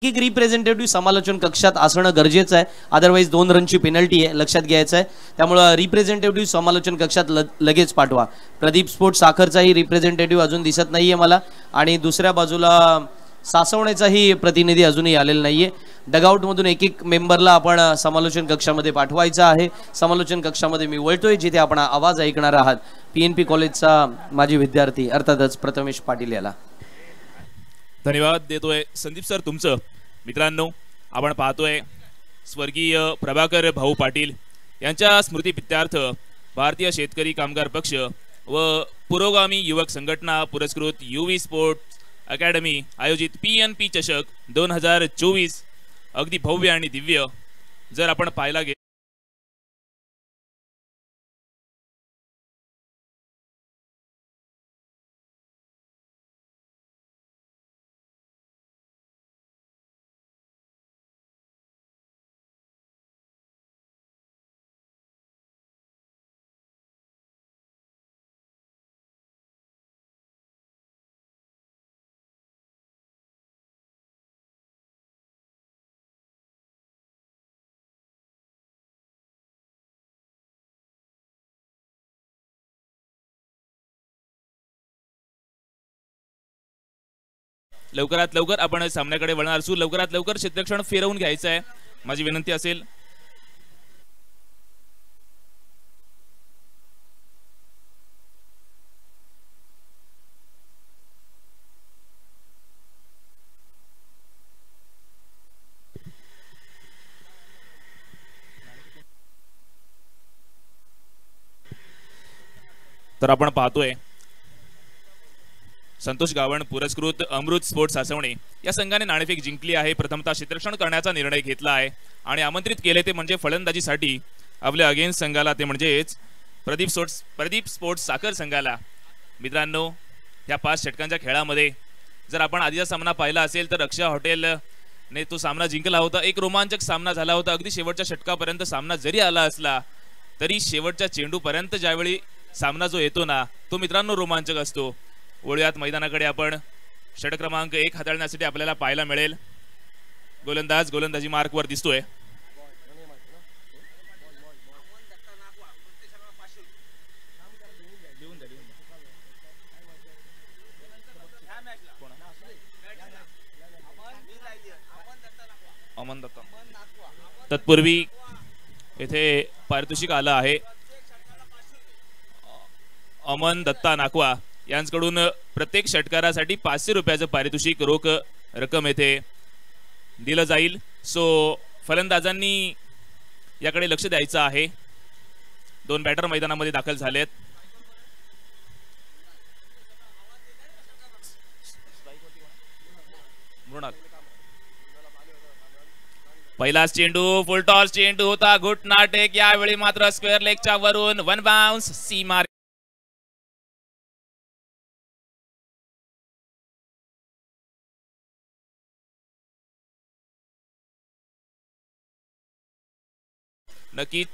एक रिप्रेझेंटेटिव्ह समालोचन कक्षात असणं गरजेचं आहे. अदरवाईज 2 रनची पेनल्टी आहे, लक्षात घ्यायचं आहे. त्यामुळे रिप्रेझेंटेटिव्ह समालोचन कक्षात लगेच पाठवा. प्रदीप स्पोर्ट्स साखरचाही रिप्रेझेंटेटिव्ह अजून दिसत नाहीये मला, आणि दुसऱ्या बाजूला सासवण्याचाही प्रतिनिधी अजूनही आलेला नाहीये. डगआउटमधून एक मेंबरला आपण समालोचन कक्षामध्ये पाठवायचं आहे. समालोचन कक्षामध्ये मी वळतोय जिथे आपण आवाज ऐकणार आहात PNP कॉलेजचा माजी विद्यार्थी अर्थातच प्रथमेश पाटील याला. धन्यवाद देतोय संदीप सर तुमचं. मित्रांनो, आपण पाहतोय स्वर्गीय प्रभाकर भाऊ पाटील यांच्या स्मृतीप्रित्यर्थ भारतीय शेतकरी कामगार पक्ष व पुरोगामी युवक संघटना पुरस्कृत UV स्पोर्ट्स अकॅडमी आयोजित PNP चषक 2024 अगदी भव्य आणि दिव्य जर आपण पाहायला गेलो लवकरात लवकर आपण सामन्याकडे वळणार असू. लवकरात लवकर क्षेत्ररक्षण फिरवून घ्यायचं आहे, माझी विनंती असेल. तर आपण पाहतोय संतोष गावण पुरस्कृत अमृत स्पोर्ट्स सासवणे या संघाने नाणेफेक जिंकली आहे. प्रथमतः क्षेत्ररक्षण करण्याचा निर्णय घेतला आहे आणि आमंत्रित केले ते म्हणजे फलंदाजीसाठी आपल्या अगेन्स्ट संघाला, ते म्हणजेच प्रदीप स्पोर्ट्स साखर संघाला. मित्रांनो, या 5 षटकांच्या खेळामध्ये जर आपण आधीचा सामना पाहिला असेल तर रक्षा हॉटेलने तो सामना जिंकला होता. एक रोमांचक सामना झाला होता. अगदी शेवटच्या षटकापर्यंत सामना जरी आला असला तरी शेवटच्या चेंडूपर्यंत ज्यावेळी सामना जो येतो ना, तो मित्रांनो रोमांचक असतो. वळूयात मैदानाकडे. आपण षटक क्रमांक 1 हाताळण्यासाठी आपल्याला पाहायला मिळेल गोलंदाज गोलंदाजी मार्कवर दिसतोय. अमन दत्ता. तत्पूर्वी येथे पारितोषिक आलं आहे. अमन दत्ता नाकवा यांच्याकडून प्रत्येक षटकारासाठी 500 रुपयाचं पारितोषिक रोख रक्कम येथे दिलं जाईल. सो फलंदाजांनी याकडे लक्ष द्यायचं आहे. 2 बॅटर मैदानामध्ये दाखल झालेत. मृणाल. पहिलाच चेंडू फुल टॉस चेंडू होता. घुटना टेक. यावेळी मात्र स्क्वेअर लेगच्या वरून 1 बाउन्स सीमा. नक्कीच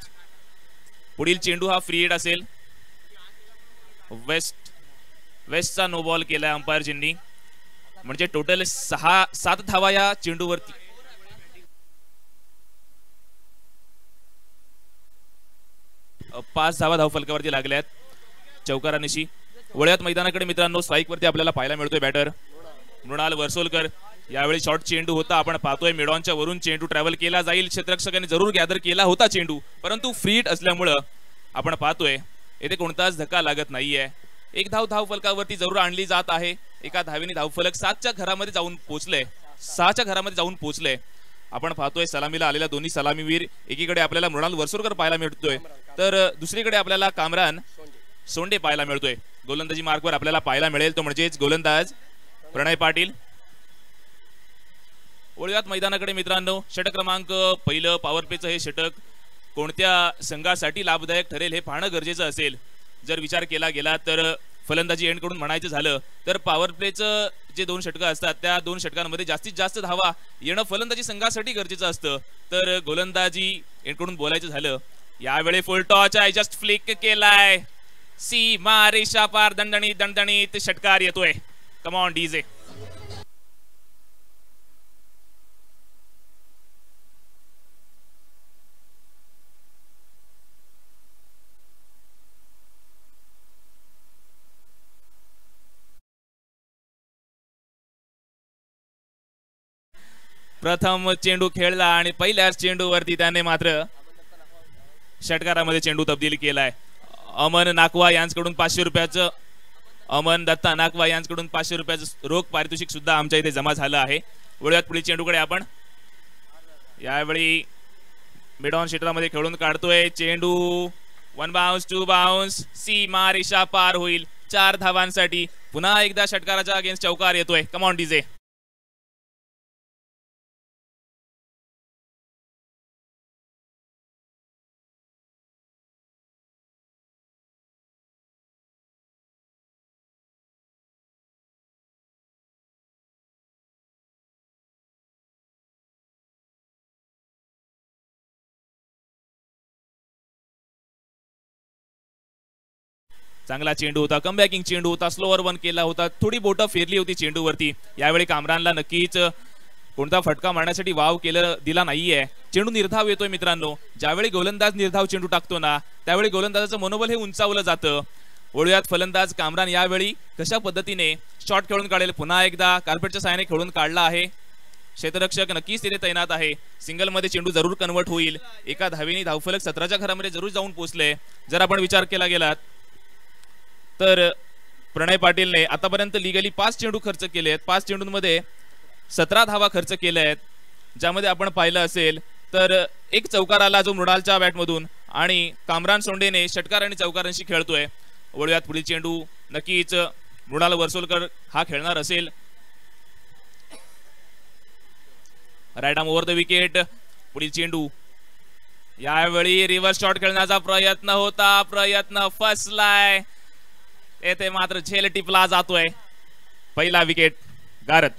पुढील चेंडू हा फ्री हिट असेल. वेस्टचा नो बॉल केला अंपायरजींनी, म्हणजे टोटल 7 धावा या चेंडूवरती. पाच धावा धावफलकावरती लागल्यात चौकारानिशी. वळ्यात मैदानाकडे मित्रांनो, स्ट्राईक वरती आपल्याला पाहायला मिळतोय बॅटर मृणाल वर्सोलकर. यावेळी शॉर्ट चेंडू होता. आपण पाहतोय मिडॉनच्या वरून चेंडू ट्रॅव्हल केला जाईल. क्षेत्ररक्षकांनी जरूर गॅदर केला होता चेंडू, परंतु फ्री हिट असल्यामुळं आपण पाहतोय येथे कोणताच धक्का लागत नाहीये. 1 धाव धावफलकावरती जरूर आणली जात आहे. एका धावेने धावफलक 7च्या घरामध्ये जाऊन पोहोचले. 6च्या घरामध्ये जाऊन पोहोचले. आपण पाहतोय सलामीला आलेल्या दोन्ही सलामीवीर. एकीकडे आपल्याला मृणाल वर्सोलकर पाहायला मिळतोय, तर दुसरीकडे आपल्याला कामरान सोंडे पाहायला मिळतोय. गोलंदाजी मार्कवर आपल्याला पाहायला मिळेल तो म्हणजेच गोलंदाज प्रणय पाटील. वळूयात मैदानाकडे मित्रांनो. षटक क्रमांक 1 पॉवर प्लेचं हे षटक कोणत्या संघासाठी लाभदायक ठरेल हे पाहणं गरजेचं असेल. जर विचार केला गेला तर फलंदाजी एंडकडून म्हणायचं झालं तर पॉवर प्लेचं जे 2 षटकं असतात त्या 2 षटकांमध्ये जास्तीत जास्त धावा येणं फलंदाजी संघासाठी गरजेचं असतं. तर गोलंदाजी एंडकडून बोलायचं झालं, यावेळी फुल टॉच आहे, जस्ट फ्लिक केलाय. सीमा रेषा पार दणदणीत दणदणीत षटकार येतोय. कम ऑन डीजे. प्रथम चेंडू खेळला आणि पहिल्याच चेंडूवरती त्याने मात्र षटकारामध्ये चेंडू तब्दील केलाय. अमन नाकवा यांच्याकडून 500 रुपयाचं अमन दत्ता नाकवा यांच्याकडून 500 रुपयाचं रोख पारितोषिक सुद्धा आमच्या इथे जमा झालं आहे. वळूयात पुढील चेंडूकडे आपण. यावेळी मिड ऑन क्षेत्रामध्ये खेळून काढतोय चेंडू. 1 बाउन्स 2 बाउन्स सीमा रेषा पार होईल 4 धावांसाठी. पुन्हा एकदा षटकाराच्या अगेन्स्ट चौकार येतोय. कम ऑन डीजे. चांगला चेंडू होता. कमबॅकिंग चेंडू होता. स्लोअर वन केला होता. थोडी बोटं फिरली होती चेंडूवरती. यावेळी कामरानला नक्कीच कोणता फटका मारण्यासाठी वाव दिला नाहीये. चेंडू निर्धाव येतोय मित्रांनो. ज्यावेळी गोलंदाज निर्धाव चेंडू टाकतो ना त्यावेळी गोलंदाजाचं मनोबल हे उंचावलं जातं. वळूयात फलंदाज कामरान यावेळी कशा पद्धतीने शॉट खेळून काढेल. पुन्हा एकदा कार्पेटच्या साहाय्याने खेळून काढला आहे. क्षेत्ररक्षक नक्कीच तिथे तैनात आहे. सिंगल मध्ये चेंडू जरूर कन्वर्ट होईल. एका धावेने धावफलक 17च्या घरामध्ये जरूर जाऊन पोहोचले. जर आपण विचार केला गेलात तर प्रणय पाटीलने आतापर्यंत लिगली 5 चेंडू खर्च केले आहेत. 5 चेंडूंमध्ये 17 धावा खर्च केल्या आहेत. ज्यामध्ये आपण पाहिलं असेल तर एक चौकार आला जो मृणालच्या बॅटमधून आणि कामरान सोंडेने षटकार आणि चौकारांशी खेळतोय. वळूयात पुढील चेंडू. नक्कीच मृणाल वर्सोलकर हा खेळणार असेल. Right arm over the wicket. पुढील चेंडू. यावेळी रिव्हर्स शॉट खेळण्याचा प्रयत्न होता. प्रयत्न फसलाय. येथे मात्र झेल टिपला जातोय. पहिला विकेट गारत.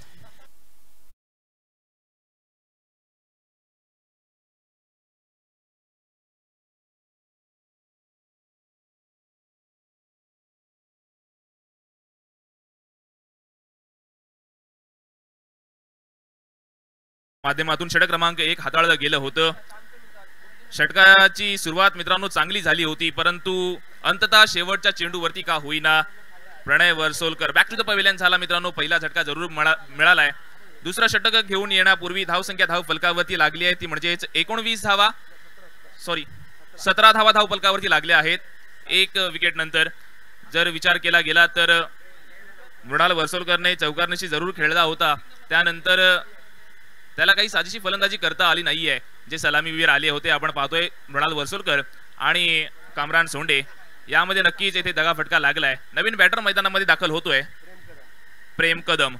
माध्यमातून षटक क्रमांक 1 हाताळलं गेलं होतं. षटकाची सुरुवात मित्रांनो चांगली झाली होती परंतु अंततः शेवटच्या चेंडूवरती का होईना प्रणय वर्सोलकर बॅक टू द पवेलियन झाला. मित्रांनो पहिला झटका जरूर मिळालाय. दुसरा षटक घेऊन येण्यापूर्वी धावसंख्या धाव फलकावरती लागली आहे ती म्हणजेच 17 धावा धाव फलकावरती लागल्या आहेत 1 विकेट नंतर. जर विचार केला गेला तर मृणाल वर्सोलकरने चौकारनीशी जरूर खेळला होता. त्यानंतर त्याला काही साजेशी फलंदाजी करता आली नाहीये. जे सलामीवीर आले होते आपण पाहतोय मृणाल वर्सोलकर आणि कामरान सोंडे यामध्ये नक्कीच येथे दगाफटका लागलाय. नवीन बॅटर मैदानामध्ये दाखल होतोय प्रेम कदम.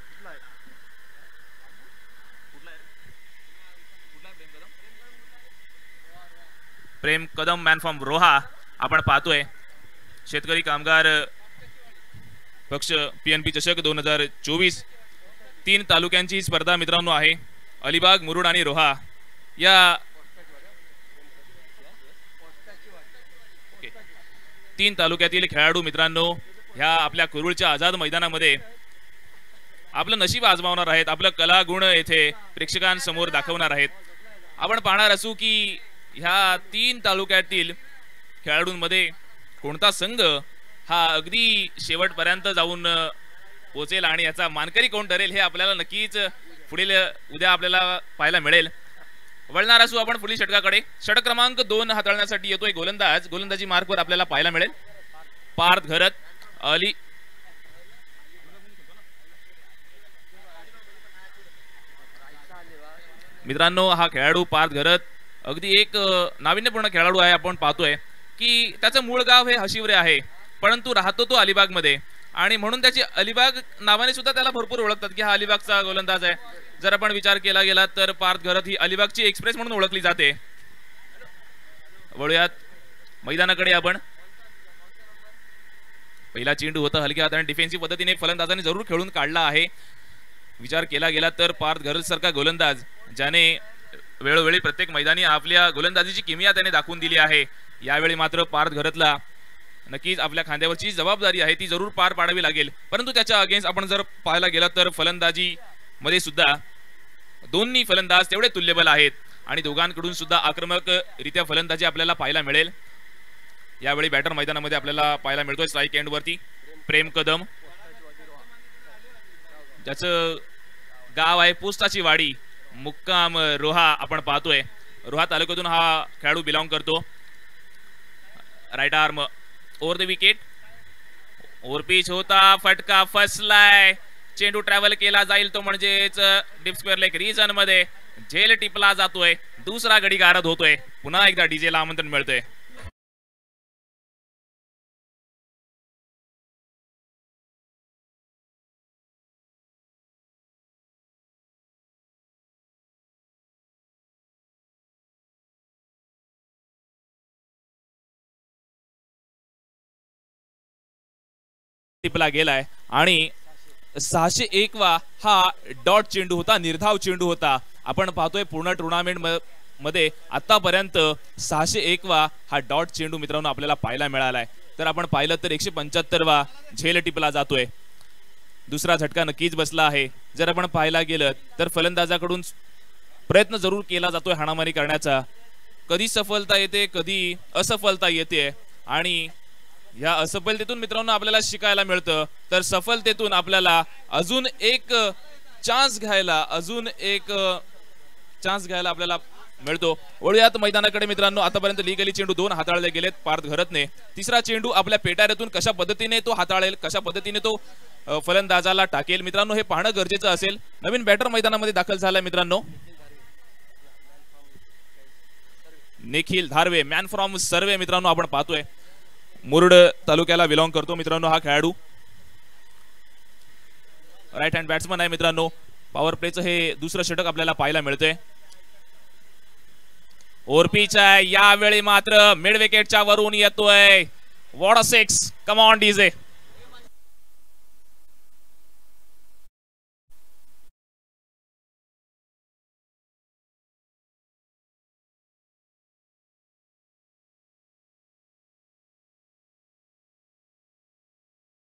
प्रेम कदम मॅन फ्रॉम रोहा आपण पाहतोय. शेतकरी कामगार पक्ष PNP चषक 2024 3 तालुक्यांची स्पर्धा मित्रांनो आहे. अलिबाग मुरुड आणि रोहा या 3 तालुक्यातील खेळाडू मित्रांनो ह्या आपल्या कुरुळच्या आझाद मैदानामध्ये आपलं नशीब आजमावणार आहेत. आपलं कला गुण येथे प्रेक्षकांसमोर दाखवणार आहेत. आपण पाहणार असू की ह्या 3 तालुक्यातील खेळाडूंमध्ये कोणता संघ हा अगदी शेवटपर्यंत जाऊन पोहोचेल आणि याचा मानकरी कोण ठरेल हे आपल्याला नक्कीच पुढील उद्या आपल्याला पाहायला मिळेल. वळणार असू आपण पुढील षटकाकडे. षटक क्रमांक 2 हाताळण्यासाठी येतोय गोलंदाज. गोलंदाजी मार्कवर आपल्याला पाहायला मिळेल पार्थ घरत अली. मित्रांनो हा खेळाडू पार्थ घरत अगदी एक नाविन्यपूर्ण खेळाडू आहे. आपण पाहतोय की त्याचं मूळ गाव हे हशिवरे आहे परंतु राहतो तो अलिबाग मध्ये आणि म्हणून त्याची अलिबाग नावाने सुद्धा त्याला भरपूर ओळखतात की हा अलिबागचा गोलंदाज आहे. जर आपण विचार केला गेला तर पार्थ घरत ही अलिबागची एक्सप्रेस म्हणून ओळखली जाते. वळूयात मैदानाकडे आपण. पहिला चेंडू होता हलक्या हाताने डिफेन्सिव्ह पद्धतीने फलंदाजाने जरूर खेळून काढला आहे. विचार केला गेला तर पार्थ घरत सारखा गोलंदाज ज्याने वेळोवेळी प्रत्येक मैदानी आपल्या गोलंदाजीची किमया त्याने दाखवून दिली आहे. यावेळी मात्र पार्थ घरतला नक्कीच आपल्या खांद्यावरची जबाबदारी आहे ती जरूर पार पाडावी लागेल. परंतु त्याच्या अगेन्स्ट आपण जर पाहायला गेला तर फलंदाजी मध्ये सुद्धा दोन्ही फलंदाज तेवढे तुल्यबल आहेत आणि दोघांकडून सुद्धा आक्रमक रित्या फलंदाजी आपल्याला पाहायला मिळेल. यावेळी बॅटर मैदानामध्ये आपल्याला पाहायला मिळतोय स्ट्राईक एंड वरती प्रेम कदम ज्याचं गाव आहे पोस्टाची वाडी मुक्काम रोहा आपण पाहतोय. रोहा तालुक्यातून हा खेळाडू बिलॉंग करतो. Right arm over the wicket. Over pitch होता, फटका फसलाय. चेंडू ट्रॅव्हल केला जाईल तो म्हणजेच डीप स्क्वेअर लेग रिजन मध्ये झेल टिपला जातोय. दुसरा गडी गारद होतोय. पुन्हा एकदा डीजे ला आमंत्रण मिळतोय. टिपला गेलाय आणि 601 वा हा डॉट चेंडू होता, निर्धाव चेंडू होता. आपण पाहतोय पूर्ण टुर्नामेंट मध्ये आतापर्यंत 601 वा हा डॉट चेंडू मित्रांनो आपल्याला पाहायला मिळालाय. तर आपण पाहिलं तर 175 वा झेल टिपला जातोय. दुसरा झटका नक्कीच बसला आहे. जर आपण पाहायला गेलं तर फलंदाजाकडून प्रयत्न जरूर केला जातोय हाणामारी करण्याचा. कधी सफलता येते, कधी असफलता येते आणि या असफलतेतून मित्रांनो आपल्याला शिकायला मिळतं. तर सफलतेतून आपल्याला अजून एक चान्स घ्यायला आपल्याला मिळतो. वळूयात मैदानाकडे मित्रांनो. आतापर्यंत लीगली चेंडू 2 हाताळले गेलेत पार्थ घरतने. तिसरा चेंडू आपल्या पेटाऱ्यातून कशा पद्धतीने तो हाताळेल, कशा पद्धतीने तो फलंदाजाला टाकेल मित्रांनो हे पाहणं गरजेचं असेल. नवीन बॅटर मैदानामध्ये दाखल झालाय मित्रांनो. निखिल धारवे मॅन फ्रॉम सर्वे मित्रांनो आपण पाहतोय. मुरुड तालुक्याला बिलॉंग करतो मित्रांनो हा खेळाडू. राईट हँड बॅट्समन आहे मित्रांनो. पॉवर प्लेचं हे दुसरं षटक आपल्याला पाहायला मिळतंय. ओव्हर पिच आहे. यावेळी मात्र मिड विकेटच्या वरून येतोय. What a six. Come on DJ.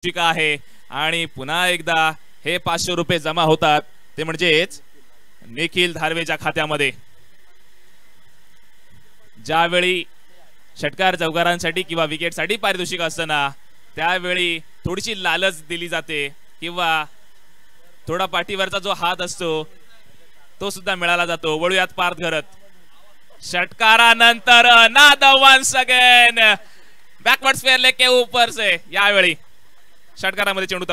आहे आणि पुन्हा एकदा हे 500 रुपये जमा होतात. ते म्हणजेच निखिल धारवेच्या खात्यामध्ये. ज्यावेळी षटकार चौकारांसाठी किंवा विकेटसाठी पारितोषिक असताना त्यावेळी थोडीशी लालच दिली जाते किंवा थोडा पाठीवरचा जो हात असतो तो सुद्धा मिळाला जातो. वळूयात पार्थ घरत. षटकारानंतर नाद once again backward square leg के ऊपर से. यावेळी षटकारामध्ये चेंडू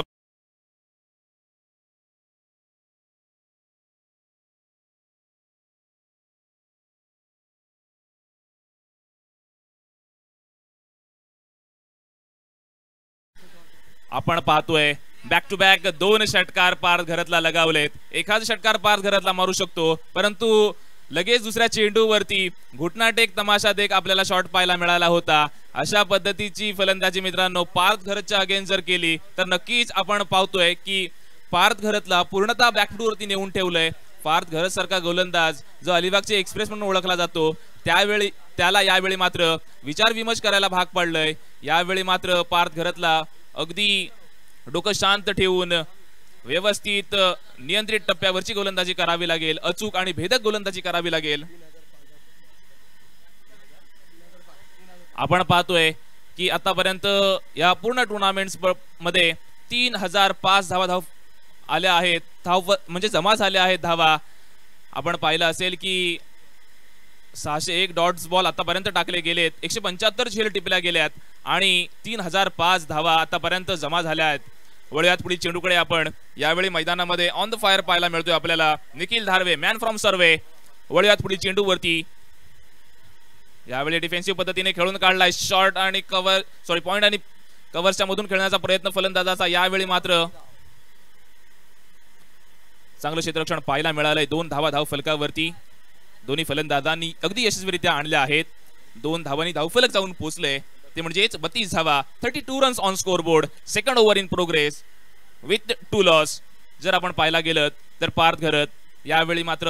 आपण पाहतोय बॅक टू बॅक 2 षटकार पार्थ घरतला लगावलेत. एखाद षटकार पार्थ घरतला मारू शकतो परंतु लगेच दुसऱ्या चेंडूवरती घुटना टेक तमाशा देख आपल्याला शॉट पाहायला मिळाला होता. अशा पद्धतीची फलंदाजी मित्रांनो पार्थ घरतच्या अगेन्स्ट जर केली तर नक्कीच आपण पाहतोय की पार्थ घरतला पूर्णतः बॅकफूट वरती नेऊन ठेवलंय. पार्थ घरत सारखा गोलंदाज जो अलिबागचे एक्सप्रेस म्हणून ओळखला जातो त्याला यावेळी मात्र विचार विमर्श करायला भाग पडलंय. यावेळी मात्र पार्थ घरतला अगदी डोकं शांत ठेवून व्यवस्थित नियंत्रित टप्प्यावरची गोलंदाजी करावी लागेल. अचूक आणि भेदक गोलंदाजी करावी लागेल. आपण पाहतोय की आतापर्यंत या पूर्ण टुर्नामेंट्स मध्ये 3005 धावा आल्या आहेत. म्हणजे जमा झाल्या आहेत धावा. आपण पाहिलं असेल की 601 डॉट्स बॉल आतापर्यंत टाकले गेलेत. 175 झेल टिपल्या गेल्यात आणि 3005 धावा आतापर्यंत जमा झाल्या आहेत. वळूयात पुढील चेंडूकडे. आपण यावेळी मैदानामध्ये ऑन द फायर पाहायला मिळतोय आपल्याला निखिल धारवे मॅन फ्रॉम सर्वे. वळूयात पुढील चेंडूवरती. यावेळी डिफेन्सिव्ह पद्धतीने खेळून काढलाय. शॉर्ट आणि पॉइंट आणि कव्हरच्या मधून खेळण्याचा प्रयत्न फलंदाजाचा. यावेळी मात्र चांगलं क्षेत्ररक्षण पाहायला मिळालंय. 2 धावा धाव फलकावरती दोन्ही फलंदाजांनी अगदी यशस्वीरित्या आणल्या आहेत. 2 धावांनी धावफलक जाऊन पोहोचले. ते म्हणजेच 32 धावा. 32 runs on score board. Second over in progress with 2 loss. जर आपण पाहायला गेलं तर पार्थ घरत यावेळी मात्र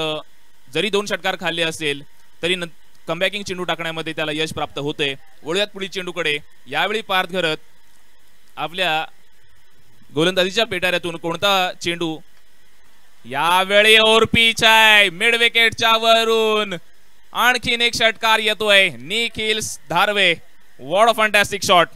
जरी 2 षटकार खाल्ले असेल तरी कमबॅकिंग चेंडू टाकण्यामध्ये त्याला यश प्राप्त होते. वळूयात पुढील चेंडूकडे. यावेळी पार्थ घरत आपल्या गोलंदाजीच्या पेटाऱ्यातून कोणता चेंडू. यावेळी ओव्हर पिच आहे. मिड विकेटच्या वरून आणखीन एक षटकार येतोय. Nikhil Dharve. What a fantastic shot.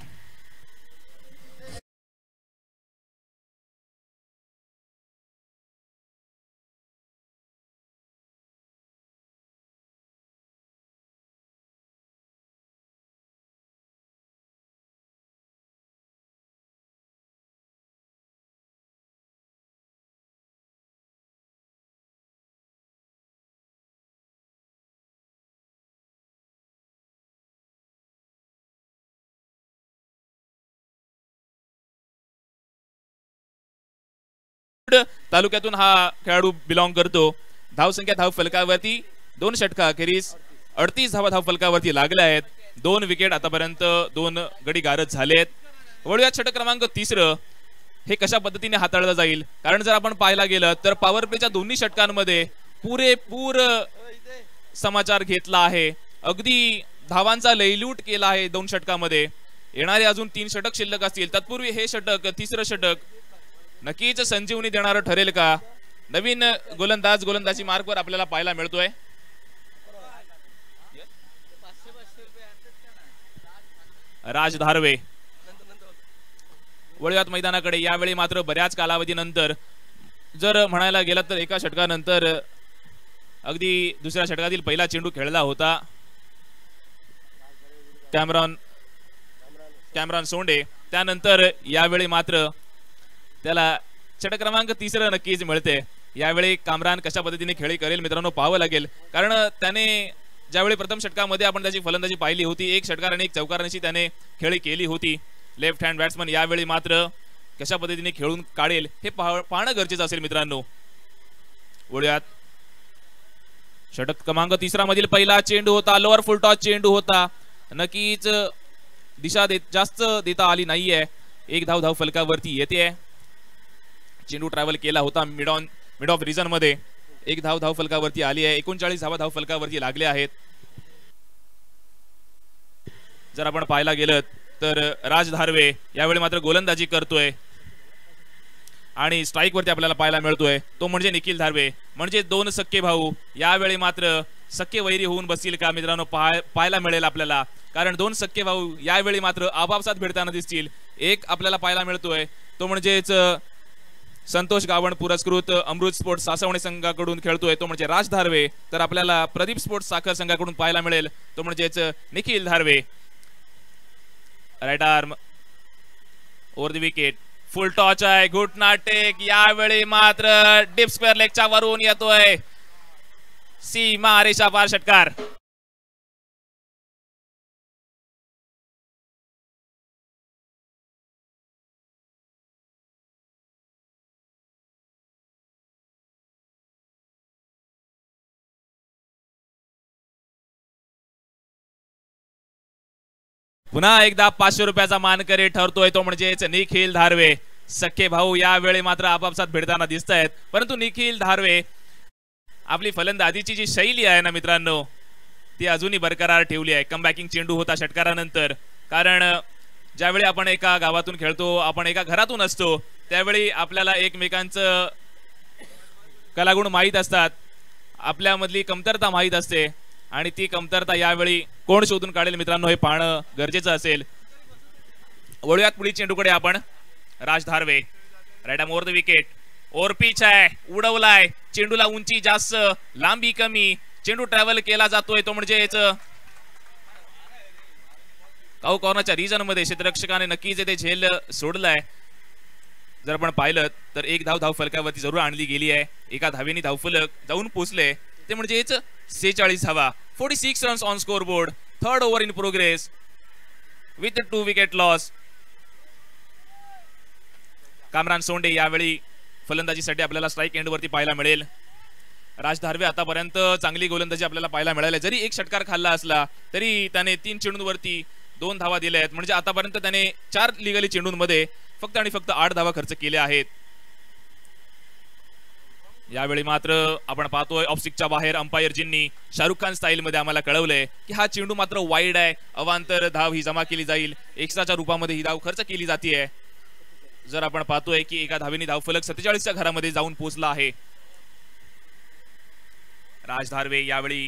तालुक्यातून हा खेळाडू बिलॉंग करतो. धावसंख्या धाव फलकावरती 2 षटका अखेरीस 38 धावा धाव फलकावरती लागल्या आहेत. 2 विकेट आतापर्यंत 2 गडी गारद झालेत. वळूयात षटक क्रमांक 3 हे कशा पद्धतीने हाताळलं जाईल. कारण जर आपण पाहायला गेलं तर पॉवर प्लेच्या दोन्ही षटकांमध्ये पुरेपूर समाचार घेतला आहे. अगदी धावांचा लयलूट केला आहे 2 षटकामध्ये. येणारे अजून 3 षटक शिल्लक असतील. तत्पूर्वी हे षटक 3रं षटक नक्कीच संजीवनी देणारं ठरेल का. नवीन गोलंदाजी मार्कवर आपल्याला पाहायला मिळतोय. राज धारवे वळूयात मैदानाकडे. यावेळी मात्र बऱ्याच कालावधीनंतर जर म्हणायला गेलं तर एका षटकानंतर अगदी दुसऱ्या षटकातील पहिला चेंडू खेळला होता. कॅमरॉन सोंडे. त्यानंतर यावेळी मात्र त्याला षटक क्रमांक 3 नक्कीच मिळते. यावेळी कामरान कशा पद्धतीने खेळी करेल मित्रांनो पाहावं लागेल. कारण त्याने ज्यावेळी प्रथम षटकामध्ये आपण त्याची फलंदाजी पाहिली होती 1 षटकार आणि 1 चौकारांची त्याने खेळी केली होती. Left hand batsman. यावेळी मात्र कशा पद्धतीने खेळून काढेल हे पाहणं गरजेचं असेल मित्रांनो. वळूयात षटक क्रमांक 3 मधील पहिला चेंडू होता. लोअर फुल टॉस चेंडू होता. नक्कीच दिशा जास्त देता आली नाहीये. 1 धाव फलकावरती येते. चेंडू ट्रॅव्हल केला होता मिड ऑफ रिजन मध्ये. 1 धाव फलकावरती आली आहे. 39 धाव फलकावरती लागले आहेत. जर आपण पाहायला गेलं तर राज धारवे यावेळी मात्र गोलंदाजी करतोय आणि स्ट्राईक वरती आपल्याला पाहायला मिळतोय तो म्हणजे निखिल धारवे. म्हणजे 2 सख्खे भाऊ यावेळी मात्र सख्खे वैरी होऊन बसतील का मित्रांनो पाहायला मिळेल आपल्याला. कारण 2 सख्खे भाऊ यावेळी मात्र आपापसात भिडताना दिसतील. एक आपल्याला पाहायला मिळतोय तो म्हणजेच संतोष गावण पुरस्कृत अमृत स्पोर्ट्स सासवणे संघाकडून खेळतोय तो म्हणजे राज धारवे. तर आपल्याला प्रदीप स्पोर्ट्स साखर संघाकडून पाहायला मिळेल तो म्हणजेच Nikhil Dharve. Right arm over the wicket. Full toss आहे. घुटना टेक. यावेळी मात्र डीप स्क्वेअर लेगच्या वरून येतोय सीमा रेषा पार षटकार. पुन्हा एकदा 500 रुपयाचा मानकरी ठरतोय तो म्हणजेच निखिल धारवे. सख्खे भाऊ यावेळी मात्र आपापसात भिडताना दिसत आहेत. परंतु निखिल धारवे आपली फलंदाजीची जी शैली आहे ना मित्रांनो ती अजूनही बरकरार ठेवली आहे. कमबॅकिंग चेंडू होता षटकारानंतर. कारण ज्यावेळी आपण एका गावातून खेळतो आपण एका घरातून असतो त्यावेळी आपल्याला एकमेकांचं कलागुण माहीत असतात. आपल्यामधली कमतरता माहीत असते आणि ती कमतरता यावेळी कोण शोधून काढेल मित्रांनो हे पाहणं गरजेचं असेल. वळूयात पुढील चेंडूकडे आपण. Raj Dharve right arm over the wicket. Over pitch आहे. उडवलाय. चेंडूला उंची जास्त लांबी कमी. चेंडू ट्रॅव्हल केला जातोय तो म्हणजेच काऊ कॉर्नरच्या रिजन मध्ये क्षेत्ररक्षकाने नक्कीच ते झेल सोडलाय. जर आपण पाहिलं तर 1 धाव फलकावरती जरूर आणली गेली आहे. एका धावेने धावफलक जाऊन पोहोचले ते म्हणजेच 46 धावा. 46 runs on score board. 3rd over in progress with 2 wicket loss. Kamran सोंडे यावेळी फलंदाजीसाठी आपल्याला स्ट्राईक एंड वरती पाहायला मिळेल. राज धारवे आतापर्यंत चांगली गोलंदाजी आपल्याला पाहायला मिळाली. जरी 1 षटकार खाल्ला असला तरी त्याने 3 चेंडूंवरती 2 धावा दिल्या आहेत. म्हणजे आतापर्यंत त्याने 4 लिगली चेंडूंमध्ये फक्त आणि फक्त 8 धावा खर्च केल्या आहेत. यावेळी मात्र आपण पाहतोय ऑफस्टिकच्या बाहेर अंपायरजींनी शाहरुख खान स्टाईल मध्ये आम्हाला कळवलंय की हा चेंडू मात्र वाईड आहे. अवांतर धाव ही जमा केली जाईल. एक्स्ट्राच्या रूपामध्ये ही धाव खर्च केली जाते. जर आपण पाहतोय की एका धावेने धावफलक 47च्या घरामध्ये जाऊन पोहोचला आहे. राज धारवे यावेळी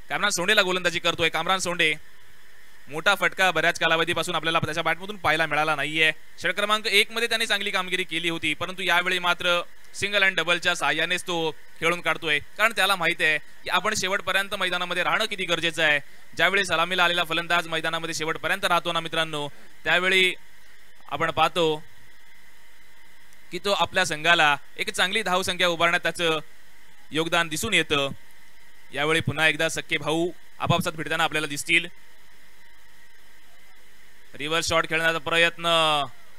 कामरान सोंडेला गोलंदाजी करतोय. कामरान सोंडे मोठा फटका बऱ्याच कालावधीपासून आपल्याला त्याच्या बॅटमधून पाहायला मिळाला नाहीये. षटक क्रमांक 1 मध्ये त्याने चांगली कामगिरी केली होती परंतु यावेळी मात्र सिंगल अँड डबलच्या साहाय्यानेच तो खेळून काढतोय. कारण त्याला माहित आहे की आपण शेवटपर्यंत मैदानामध्ये राहणं किती गरजेचं आहे. ज्यावेळी सलामीला आलेला फलंदाज मैदानामध्ये शेवटपर्यंत राहतो ना मित्रांनो त्यावेळी आपण पाहतो की तो आपल्या संघाला एक चांगली धावसंख्या उभारण्यात त्याचं योगदान दिसून येतं. यावेळी पुन्हा एकदा सख्खे भाऊ आपापसात भिडताना आपल्याला दिसतील. रिव्हर्स शॉट खेळण्याचा प्रयत्न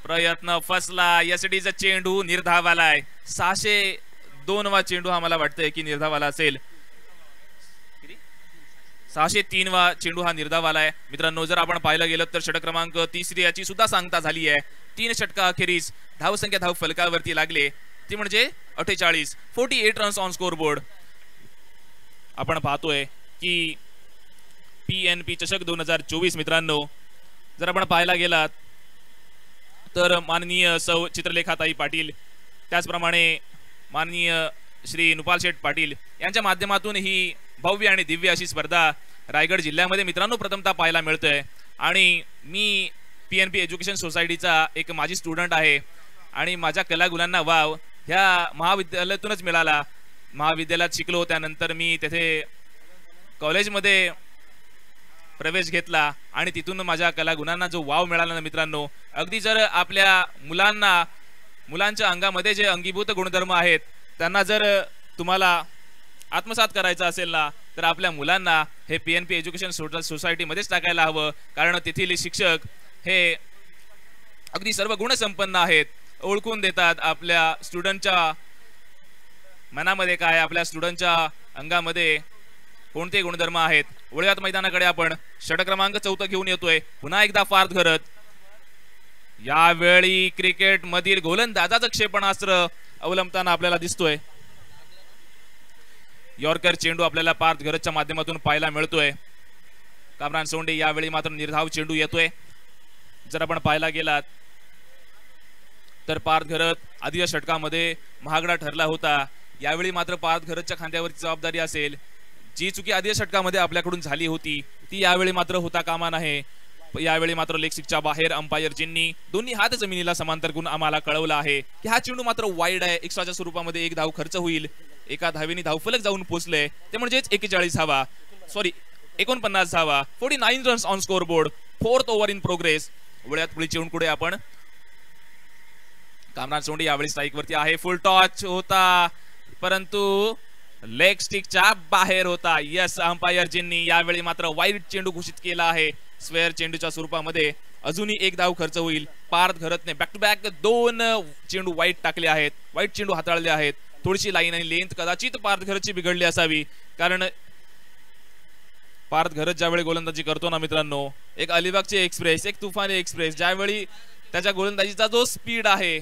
प्रयत्न फसला. एसडीचा चेंडू निर्धावालाय. 602 वा चेंडू हा मला वाटतंय की निर्धावाला असेल. 603 वा चेंडू हा निर्धावाला आहे. मित्रांनो जर आपण पाहिलं गेलं तर षटक क्रमांक 3 याची सुद्धा सांगता झाली आहे. 3 षटका अखेरीस धावसंख्या धाव फलकावरती लागले ती म्हणजे 48 रन्स ऑन स्कोर बोर्ड. आपण पाहतोय की PNP चषक 2024 मित्रांनो जर आपण पाहायला गेलात तर माननीय सौ चित्रलेखाताई पाटील त्याचप्रमाणे माननीय श्री नुपाल शेठ पाटील यांच्या माध्यमातून ही भव्य आणि दिव्य अशी स्पर्धा रायगड जिल्ह्यामध्ये मित्रांनो प्रथमतः पाहायला मिळतोय. आणि मी PNP एज्युकेशन सोसायटीचा एक माजी स्टुडंट आहे आणि माझ्या कलागुणांना वाव ह्या महाविद्यालयातूनच मिळाला. महाविद्यालयात शिकलो त्यानंतर मी तेथे कॉलेजमध्ये प्रवेश घेतला आणि तिथून माझ्या कलागुणांना जो वाव मिळाला ना मित्रांनो, अगदी जर आपल्या मुलांच्या अंगामध्ये जे अंगीभूत गुणधर्म आहेत त्यांना जर तुम्हाला आत्मसात करायचं असेल ना तर आपल्या मुलांना हे PNP एज्युकेशन सोसायटीमध्येच टाकायला हवं. कारण तेथील शिक्षक हे अगदी सर्व गुणसंपन्न आहेत. ओळखून देतात आपल्या स्टुडंटच्या मनामध्ये काय, आपल्या स्टुडंटच्या अंगामध्ये कोणते गुणधर्म आहेत. वळूयात मैदानाकडे आपण. षटक क्रमांक 4 घेऊन येतोय पुन्हा एकदा पार्थ घरत. यावेळी क्रिकेट मधील गोलंदाजाचं क्षेपणास्त्र अवलंबताना आपल्याला दिसतोय. यॉर्कर चेंडू आपल्याला पार्थ घरतच्या माध्यमातून पाहायला मिळतोय. कामरान सोंडे यावेळी मात्र निर्धाव चेंडू येतोय. जर आपण पाहायला गेलात तर पार्थ घरत आधीच्या षटकामध्ये महागडा ठरला होता. यावेळी मात्र पार्थ घरतच्या खांद्यावरची जबाबदारी असेल. जी चुकी आधीच्या षटकामध्ये आपल्याकडून झाली होती ती यावेळी मात्र होता कामा नये. यावेळी मात्र लेग स्टिकच्या बाहेर अंपायरजींनी दोन्ही हात जमिनीला समांतर करून आम्हाला कळवलं आहे की हा चेंडू मात्र वाईड आहे. एक्स्ट्राच्या स्वरूपामध्ये एक धाव खर्च होईल. एका धावेने धावफलक जाऊन पोहोचले ते म्हणजेच 49 धावा 49 धावा 49 runs on scoreboard. 4th over in progress. वळ्यात पुढे चेंडू पुढे आपण. कामरान सोंडे यावेळी स्ट्राईक वरती आहे. फुल टॉच होता परंतु लेग स्टिकच्या बाहेर होता. यस अंपायरजींनी यावेळी मात्र वाईड चेंडू घोषित केला आहे. स्क्वेअर चेंडूच्या स्वरूपामध्ये अजूनही एक धाव खर्च होईल. पार्थ घरतने बॅक टू बॅक 2 चेंडू वाईट टाकले आहेत. वाईट चेंडू हाताळले आहेत. थोडीशी लाईन आणि लेंथ कदाचित पार्थ घरतची बिघडली असावी. कारण पार्थ घरत ज्यावेळी गोलंदाजी करतो ना मित्रांनो, एक अलिबागची एक्सप्रेस, एक तुफानी एक्सप्रेस, ज्यावेळी त्याच्या गोलंदाजीचा जो स्पीड आहे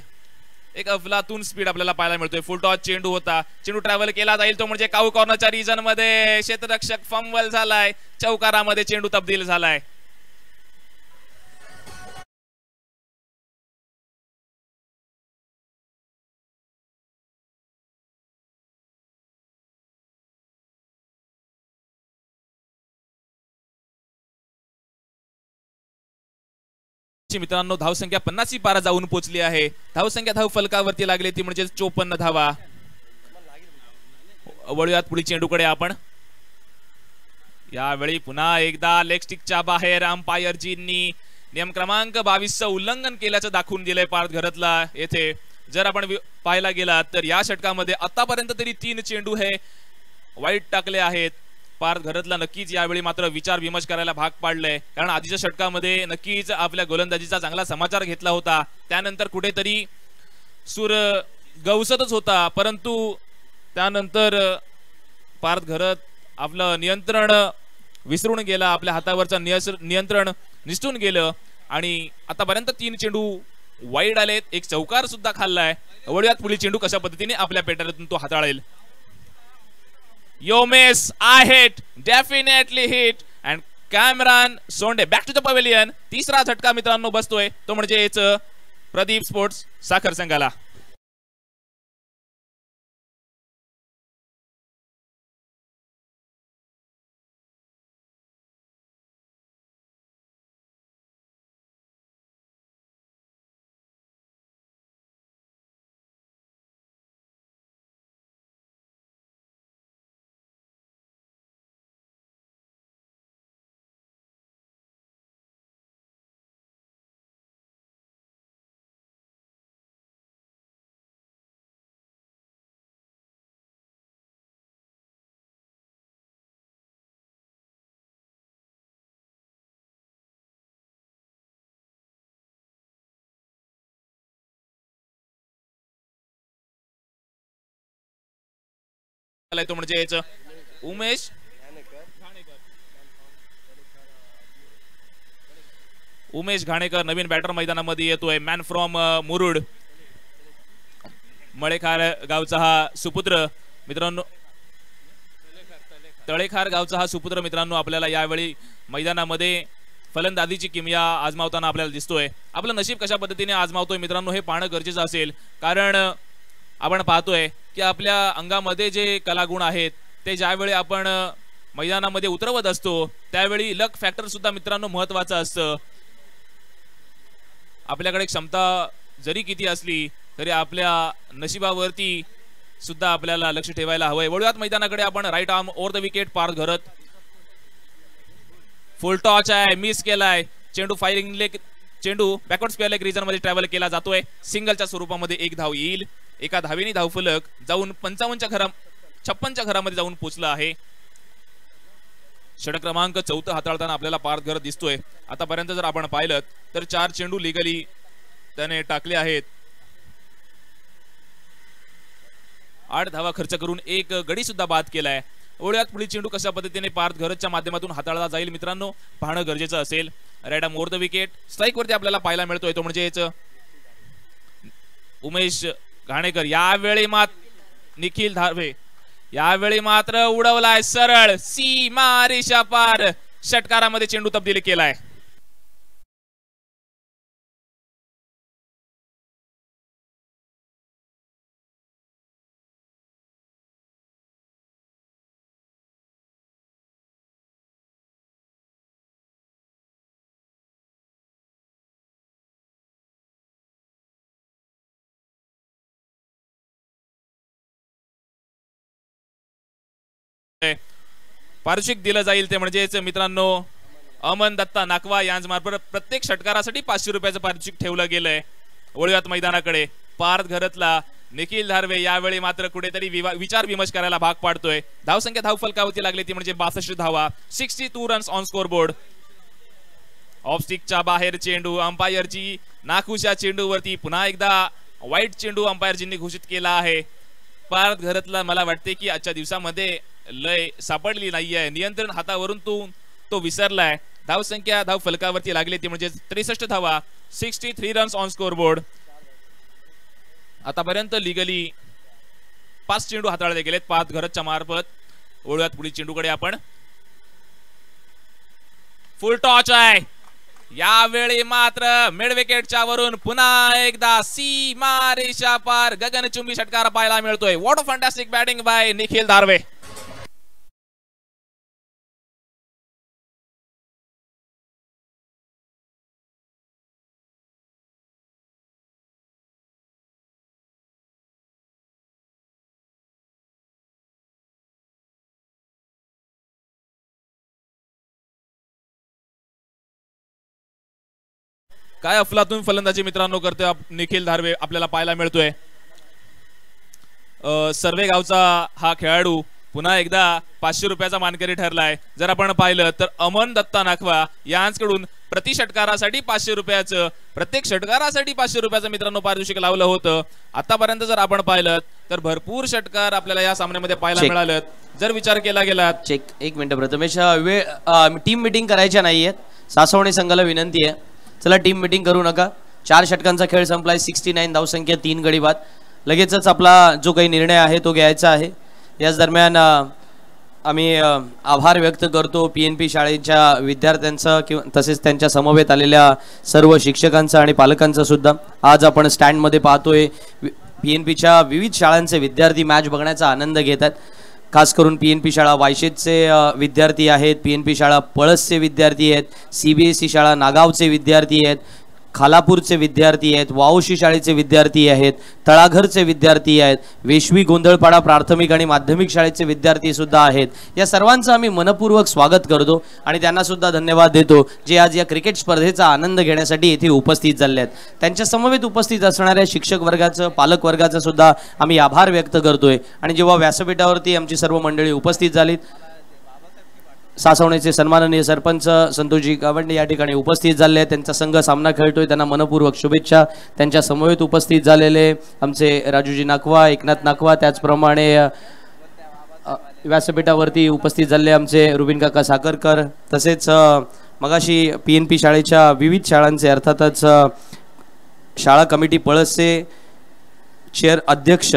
एक अफलातून स्पीड आपल्याला पाहायला मिळतोय. फुल टॉच चेंडू होता. चेंडू ट्रॅव्हल केला जाईल तो म्हणजे काऊ कॉर्नरच्या रिजन मध्ये क्षेत्ररक्षक फंबल झालाय. चौकारामध्ये चेंडू तब्दील झालाय. मित्रांनो धावसंख्या 50 पारा जाऊन पोहोचली आहे. धावसंख्या धाव फलकावरती लागली ती म्हणजे 54 धावा. वळूयात पुढील चेंडूकडे आपण. यावेळी पुन्हा एकदा लेग स्टिकच्या बाहेर अंपायरजींनी नियम क्रमांक 22चं उल्लंघन केल्याचं दाखवून दिलंय पार्थ घरतला. येथे जर आपण पाहायला गेलात तर या षटकामध्ये आतापर्यंत तरी 3 चेंडू हे वाईट टाकले आहेत. पार्थ घरतला नक्कीच यावेळी मात्र विचार विमर्श करायला भाग पाडलंय. कारण आधीच्या षटकामध्ये नक्कीच आपल्या गोलंदाजीचा चांगला समाचार घेतला होता. त्यानंतर कुठेतरी सूर गवसतच होता परंतु त्यानंतर पार्थ घरत आपलं नियंत्रण विसरून गेला. आपल्या हातावरचं नियंत्रण निसटून गेलं आणि आतापर्यंत 3 चेंडू वाईड आलेत. एक चौकार सुद्धा खाल्लाय. वळूयात पुढील चेंडू कशा पद्धतीने आपल्या पेटातून तो हाताळेल. Yomes, I hit, definitely hit, and Cameron Sonde back to the pavilion. तिसरा झटका मित्रांनो बसतोय तो म्हणजेच प्रदीप स्पोर्ट्स साखर संघाला. तो म्हणजेच उमेश घाणेकर नवीन बॅटर मैदानामध्ये येतोय. मॅन फ्रॉम मुरुड, मळेखार गावचा हा सुपुत्र मित्रांनो, तळेखार गावचा हा सुपुत्र मित्रांनो आपल्याला यावेळी मैदानामध्ये फलंदाजीची किमया आजमावताना आपल्याला दिसतोय. आपलं नशीब कशा पद्धतीने आजमावतोय मित्रांनो हे पाहणं गरजेचं असेल, कारण आपण पाहतोय की आपल्या अंगामध्ये जे कलागुण आहेत ते ज्यावेळी आपण मैदानामध्ये उतरवत असतो त्यावेळी लक फॅक्टर सुद्धा मित्रांनो महत्वाचं असतं. आपल्याकडे क्षमता जरी किती असली तरी आपल्या नशिबावरती सुद्धा आपल्याला लक्ष ठेवायला हवंय. वळूयात मैदानाकडे आपण. Right arm over the wicket, Parth Gharat. Full toss आहे, मिस केलाय. चेंडू फायरिंग लेग, चेंडू बॅकवर्ड स्क्वेअर लेग रिजन मध्ये ट्रॅव्हल केला जातोय. सिंगलच्या स्वरूपामध्ये एक धाव येईल. एका धावेने धावफलक जाऊन 56च्या घरामध्ये जाऊन पोहोचला आहे. षटक क्रमांक 4 हाताळताना आपल्याला पार्थ घरत दिसतोय. आतापर्यंत जर आपण पाहिलं तर 4 चेंडू लिगली त्याने टाकले आहेत. 8 धावा खर्च करून एक गडी सुद्धा बाद केलाय. ओळ्यात पुढील चेंडू कशा पद्धतीने पार्थ घरतच्या माध्यमातून हाताळला जाईल मित्रांनो पाहणं गरजेचं असेल. Right arm over the wicket, strike वरती आपल्याला पाहायला मिळतोय तो म्हणजेच उमेश घाणेकर. यावेळी निखिल धारवे यावेळी मात्र उडवलाय सरळ सीमा रेषा पार. षटकारामध्ये चेंडू तब्दील केलाय. पारितोषिक दिलं जाईल ते म्हणजेच मित्रांनो अमन दत्ता नाकवा यांच्यामार्फत प्रत्येक षटकारासाठी 500 रुपयाचं पारितोषिक ठेवलं गेलंय. वळूयात मैदानाकडे. पार्थ घरतला निखिल धारवे यावेळी मात्र कुठेतरी विचार विमर्श करायला भाग पाडतोय. धावसंख्या धाव फलकावरती लागली ती म्हणजे 62 धावा, 62 runs on scoreboard. Off स्टिकच्या बाहेर चेंडू, अंपायरची नाखुशा चेंडूवरती पुन्हा एकदा वाईट चेंडू अंपायरजींनी घोषित केला आहे. पार्थ घरतला मला वाटते की आजच्या दिवसामध्ये लय सापडली नाहीये. नियंत्रण हातावरून तो विसरलाय. धावसंख्या धाव फलकावरती लागली ती म्हणजे 63 धावा, 63 रन्स ऑन स्कोर बोर्ड. आतापर्यंत लिगली 5 चेंडू हाताळले गेलेत पार्थ घरतच्या मार्फत. ओळूयात पुढील चेंडूकडे आपण. फुल टॉच आहे. यावेळी मात्र मिड विकेटच्या वरून पुन्हा एकदा सीमा रेषा पार गगनचुंबी षटकार पाहायला मिळतोय. What a fantastic batting by Nikhil Dharve. काय अफलातून फलंदाजी मित्रांनो करतोय निखिल धारवे आपल्याला पाहायला मिळतोय. सर्वे गावचा हा खेळाडू पुन्हा एकदा 500 रुपयाचा मानकरी ठरलाय. जर आपण पाहिलं तर अमन दत्ता नाखवा यांच्याकडून प्रति षटकारासाठी 500 रुपयाचं, प्रत्येक षटकारासाठी 500 रुपयाचं मित्रांनो पारितोषिक लावलं होतं. आतापर्यंत जर आपण पाहिलं तर भरपूर षटकार आपल्याला या सामन्यामध्ये पाहायला मिळाले. जर विचार केला गेला चेक. एक मिनिट प्रथमेश, टीम मीटिंग करायच्या नाहीयेत. सासवणे संघाला विनंती आहे, चला टीम मीटिंग करू नका. 4 षटकांचा खेळ संपलाय. 69 धावसंख्या, 3 गडी बाद. लगेचच आपला जो काही निर्णय आहे तो घ्यायचा आहे. याच दरम्यान आम्ही आभार व्यक्त करतो PNP शाळेच्या विद्यार्थ्यांचा किंवा तसेच त्यांच्या समवेत आलेल्या सर्व शिक्षकांचा आणि पालकांचा सुद्धा. आज आपण स्टँडमध्ये पाहतोय PNPच्या विविध शाळांचे विद्यार्थी मॅच बघण्याचा आनंद घेत आहेत. खास करून PNP शाळा वायशेजचे विद्यार्थी आहेत, PNP शाळा पळसचे विद्यार्थी आहेत, CBSE शाळा नागावचे विद्यार्थी आहेत, खालापूरचे विद्यार्थी आहेत, वावशी शाळेचे विद्यार्थी आहेत, तळाघरचे विद्यार्थी आहेत, वेशवी गोंधळपाडा प्राथमिक आणि माध्यमिक शाळेचे विद्यार्थी सुद्धा आहेत. या सर्वांचं आम्ही मनपूर्वक स्वागत करतो आणि त्यांना सुद्धा धन्यवाद देतो जे आज या क्रिकेट स्पर्धेचा आनंद घेण्यासाठी येथे उपस्थित झाले आहेत. त्यांच्या समवेत उपस्थित असणाऱ्या शिक्षक वर्गाचं, पालक वर्गाचं सुद्धा आम्ही आभार व्यक्त करतोय. आणि जेव्हा व्यासपीठावरती आमची सर्व मंडळी उपस्थित झालीत, सासवणेचे सन्माननीय सरपंच संतोषजी गावंडे या ठिकाणी उपस्थित झाले आहेत. त्यांचा संघ सामना खेळतोय, त्यांना मनपूर्वक शुभेच्छा. त्यांच्या समवेत उपस्थित झालेले आमचे राजूजी नाकवा, एकनाथ नाकवा, त्याचप्रमाणे व्यासपीठावरती उपस्थित झाले आमचे रुबिन काका साखरकर, तसेच मगाशी PNP शाळेच्या विविध शाळांचे अर्थातच शाळा कमिटी पळसचे चेअर अध्यक्ष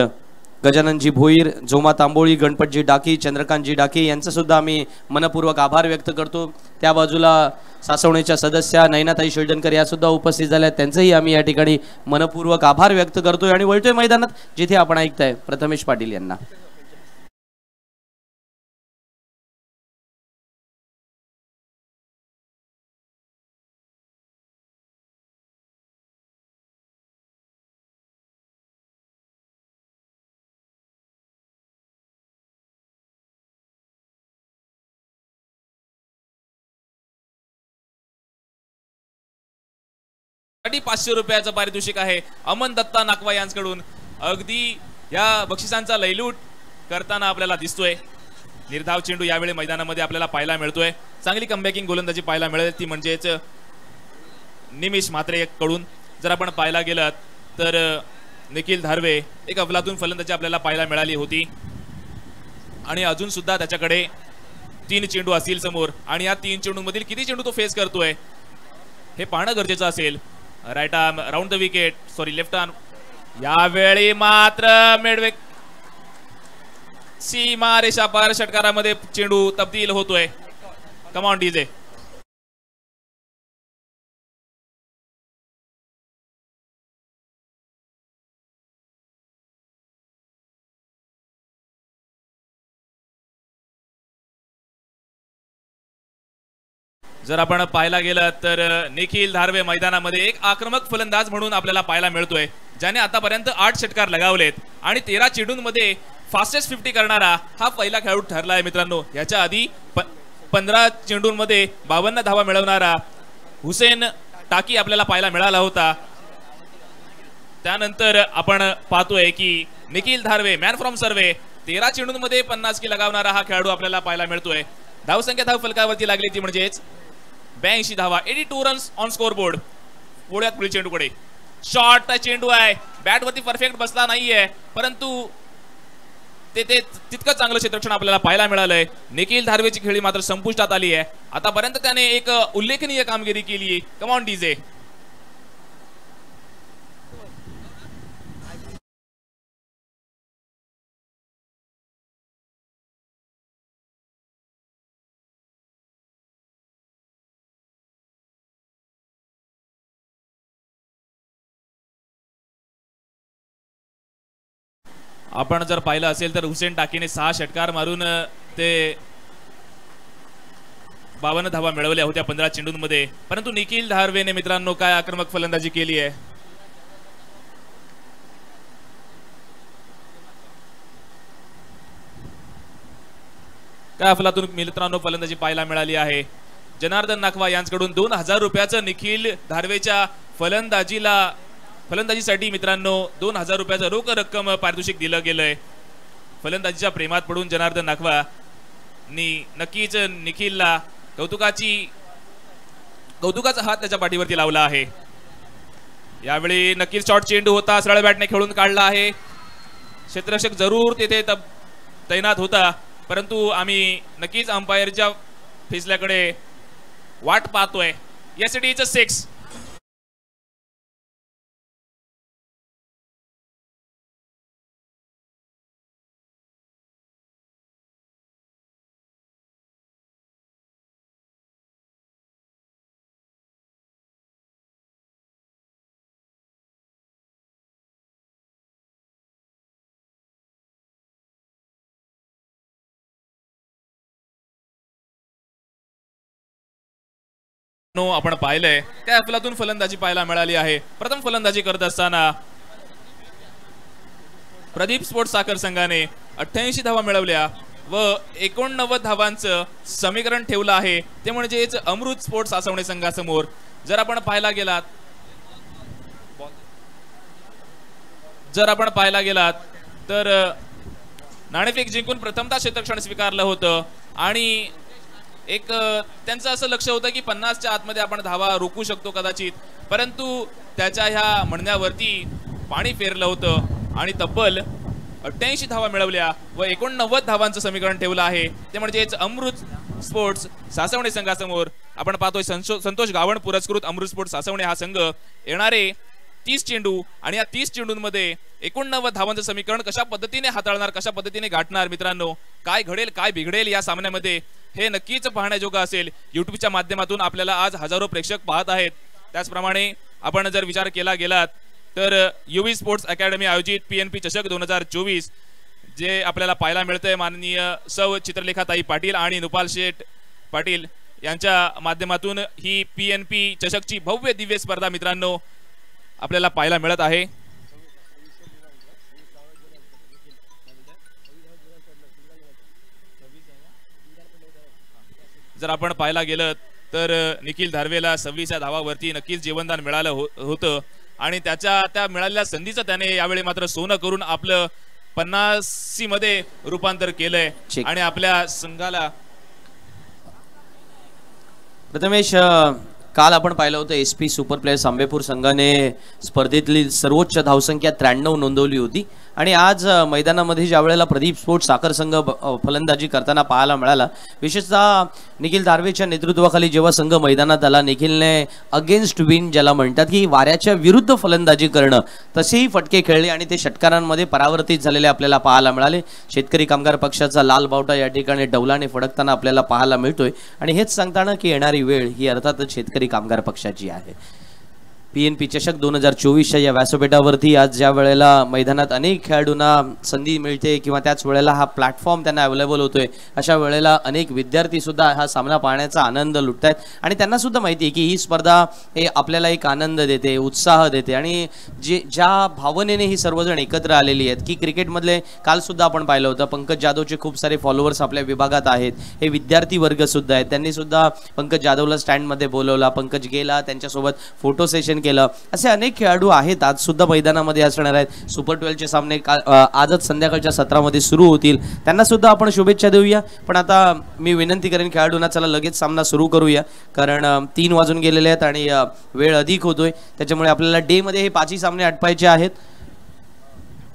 गजाननजी भोईर, जोमा तांबोळी, गणपतजी डाकी, चंद्रकांतजी डाकी यांचा सुद्धा आम्ही मनपूर्वक आभार व्यक्त करतो. त्या बाजूला सासवणीच्या सदस्या नयनाताई शेळडणकर या सुद्धा उपस्थित झाल्या, त्यांचंही आम्ही या ठिकाणी मनपूर्वक आभार व्यक्त करतोय. आणि वळतोय मैदानात जिथे आपण ऐकताय प्रथमेश पाटील यांना. साठी 500 रुपयाचं पारितोषिक आहे अमन दत्ता नाकवा यांच्याकडून. अगदी या बक्षिसांचा लयलूट करताना आपल्याला दिसतोय. निर्धाव चेंडू यावेळी मैदानामध्ये आपल्याला पाहायला मिळतोय. चांगली कमबॅकिंग गोलंदाजी पाहायला मिळेल, ती म्हणजेच निमिष म्हात्रे कडून. जर आपण पाहायला गेलात तर निखिल धारवे एक अफलातून फलंदाजी आपल्याला पाहायला मिळाली होती. आणि अजून सुद्धा त्याच्याकडे 3 चेंडू असतील समोर, आणि या 3 चेंडूंमधील किती चेंडू तो फेस करतोय हे पाहणं गरजेचं असेल. Right arm round the wicket, sorry left arm. यावेळी मात्र मेडवे सीमा रेषा पार षटकारामध्ये चेंडू तब्दील होतोय. कम ऑन डीजे. जर आपण पाहायला गेलं तर निखिल धारवे मैदानामध्ये एक आक्रमक फलंदाज म्हणून आपल्याला पाहायला मिळतोय, ज्याने आतापर्यंत 8 षटकार लगावलेत आणि 13 चेंडूंमध्ये फास्टेस्ट 50 करणारा हा पहिला खेळाडू ठरला आहे मित्रांनो. याच्या आधी 15 चेंडूंमध्ये 52 धावा मिळवणारा हुसेन टाकी आपल्याला पाहायला मिळाला होता. त्यानंतर आपण पाहतोय की निखिल धारवे मॅन फ्रॉम सर्वे 13 चेंडूंमध्ये 50 की लगावणारा हा खेळाडू आपल्याला पाहायला मिळतोय. धावसंख्या धाव फलकावरती लागली ती म्हणजेच 82 धावा, 82 रन्स ऑन स्कोर बोर्ड. पुढ्यात पुढील चेंडूकडे शॉर्ट चेंडू आहे, बॅट वरती परफेक्ट बसला नाहीये, परंतु ते तितकं चांगलं क्षेत्ररक्षण आपल्याला पाहायला मिळालंय. निखिल धारवेची खेळी मात्र संपुष्टात आली आहे. आतापर्यंत त्याने एक उल्लेखनीय कामगिरी केली. कम ऑन डीजे. आपण जर पाहिलं असेल तर हुसेन टाकीने 6 षटकार मारून ते 52 धावा मिळवल्या होत्या 15 चेंडूंमध्ये, परंतु निखिल धारवेने मित्रांनो काय आक्रमक फलंदाजी केली आहे. काय अफलातून मित्रांनो फलंदाजी पाहायला मिळाली आहे. जनार्दन नाकवा यांच्याकडून 2000 रुपयाचं निखिल धारवेच्या फलंदाजीसाठी मित्रांनो 2000 रुपयाचं रोख रक्कम पारितोषिक दिलं गेलंय. फलंदाजीच्या प्रेमात पडून जनार्दन नाकवा नक्कीच निखिलला कौतुकाचा हात त्याच्या पाठीवरती लावला आहे. यावेळी नक्कीच शॉर्ट चेंडू होता, सरळ बॅटने खेळून काढला आहे. क्षेत्ररक्षक जरूर तेथे तैनात होता, परंतु आम्ही नक्कीच अंपायरच्या फैसल्याकडे वाट पाहतोय. Yes it is a 6. आपण पाहिलंय त्या अफलातून फलंदाजी पाहायला मिळाली आहे. प्रथम फलंदाजी करत असताना प्रदीप स्पोर्ट्स साखर संघाने 88 धावा मिळवल्या व 89 धावांचं समीकरण ठेवलं आहे, ते म्हणजेच अमृत स्पोर्ट्स सासवणे संघासमोर. जर आपण पाहायला गेलात तर नाणेफेक जिंकून प्रथमतः क्षेत्ररक्षण स्वीकारलं होतं आणि एक त्यांचं असं लक्ष होतं की 50च्या आतमध्ये आपण धावा रोखू शकतो कदाचित, परंतु त्याच्या ह्या म्हणण्यावरती पाणी फेरलं होतं आणि तब्बल 88 धावा मिळवल्या व 89 धावांचं समीकरण ठेवलं आहे, ते म्हणजेच अमृत स्पोर्ट्स सासवणे संघासमोर. आपण पाहतोय संतोष गावण पुरस्कृत अमृत स्पोर्ट्स सासवणे हा संघ येणारे 30 चेंडू आणि या 30 चेंडूंमध्ये 89 धावांचं समीकरण कशा पद्धतीने हाताळणार, कशा पद्धतीने गाठणार मित्रांनो, काय घडेल काय बिघडेल या सामन्यामध्ये हे नक्कीच पाहण्याजोगं असेल. युट्यूबच्या माध्यमातून आपल्याला आज हजारो प्रेक्षक पाहत आहेत. त्याचप्रमाणे आपण जर विचार केला गेलात तर युवी स्पोर्ट्स अकॅडमी आयोजित PNP चषक 2024 जे आपल्याला पाहायला मिळतंय, माननीय सौ चित्रलेखाताई पाटील आणि नुपाल शेठ पाटील यांच्या माध्यमातून ही PNP चषकची भव्य दिव्य स्पर्धा मित्रांनो आपल्याला पाहायला मिळत आहे. जर आपण पाहायला गेलं तर निखिल धारवेला 26 धावावरती नक्कीच जीवनदान मिळालं होतं आणि त्या मिळालेल्या संधीचं त्याने यावेळी मात्र सोनं करून आपलं 50 मध्ये रूपांतर केलंय आणि आपल्या संघाला. प्रथमेश, काल आपण पाहिलं होतं SP सुपर प्लेयर्स आंबेपूर संघाने स्पर्धेतली सर्वोच्च धावसंख्या 93 नोंदवली होती आणि आज मैदानामध्ये ज्या वेळेला प्रदीप स्पोर्ट्स साखर संघ फलंदाजी करताना पाहायला मिळाला, विशेषतः निखिल धारवेच्या नेतृत्वाखाली जेव्हा संघ मैदानात आला, निखिलने अगेन्स्ट विंड ज्याला म्हणतात की वाऱ्याच्या विरुद्ध फलंदाजी करणं, तसेही फटके खेळले आणि ते षटकारांमध्ये परावर्तित झालेले आपल्याला पाहायला मिळाले. शेतकरी कामगार पक्षाचा लाल बावटा या ठिकाणी डौलाने फडकताना आपल्याला पाहायला मिळतोय आणि हेच सांगताना की येणारी वेळ ही अर्थातच शेतकरी कामगार पक्षाची आहे. PNP चषक 2024च्या या व्यासपीठावरती आज ज्या वेळेला मैदानात अनेक खेळाडूंना संधी मिळते किंवा त्याच वेळेला हा प्लॅटफॉर्म त्यांना अवेलेबल होतोय, अशा वेळेला अनेक विद्यार्थी सुद्धा हा सामना पाहण्याचा आनंद लुटतायत आणि त्यांना सुद्धा माहिती आहे की ही स्पर्धा हे आपल्याला एक आनंद देते, उत्साह देते आणि ज्या भावनेने ही सर्वजण एकत्र आलेली आहेत की क्रिकेटमधले काल सुद्धा आपण पाहिलं होतं, पंकज जाधवचे खूप सारे फॉलोअर्स आपल्या विभागात आहेत, हे विद्यार्थी वर्ग सुद्धा आहेत, त्यांनी सुद्धा पंकज जाधवला स्टँडमध्ये बोलवला, पंकज गेला, त्यांच्यासोबत फोटो सेशन केलं. असे अनेक खेळाडू आहेत आज सुद्धा मैदानामध्ये असणार आहेत. सुपर 12चे सामने आजच संध्याकाळच्या सत्रामध्ये सुरू होतील, त्यांना सुद्धा आपण शुभेच्छा देऊया. पण आता मी विनंती करेन खेळाडूंना, चला लगेच सामना सुरू करूया, कारण 3 वाजून गेलेले आहेत आणि वेळ अधिक होतोय, त्याच्यामुळे आपल्याला डे मध्ये हे 5ही सामने आटपायचे आहेत.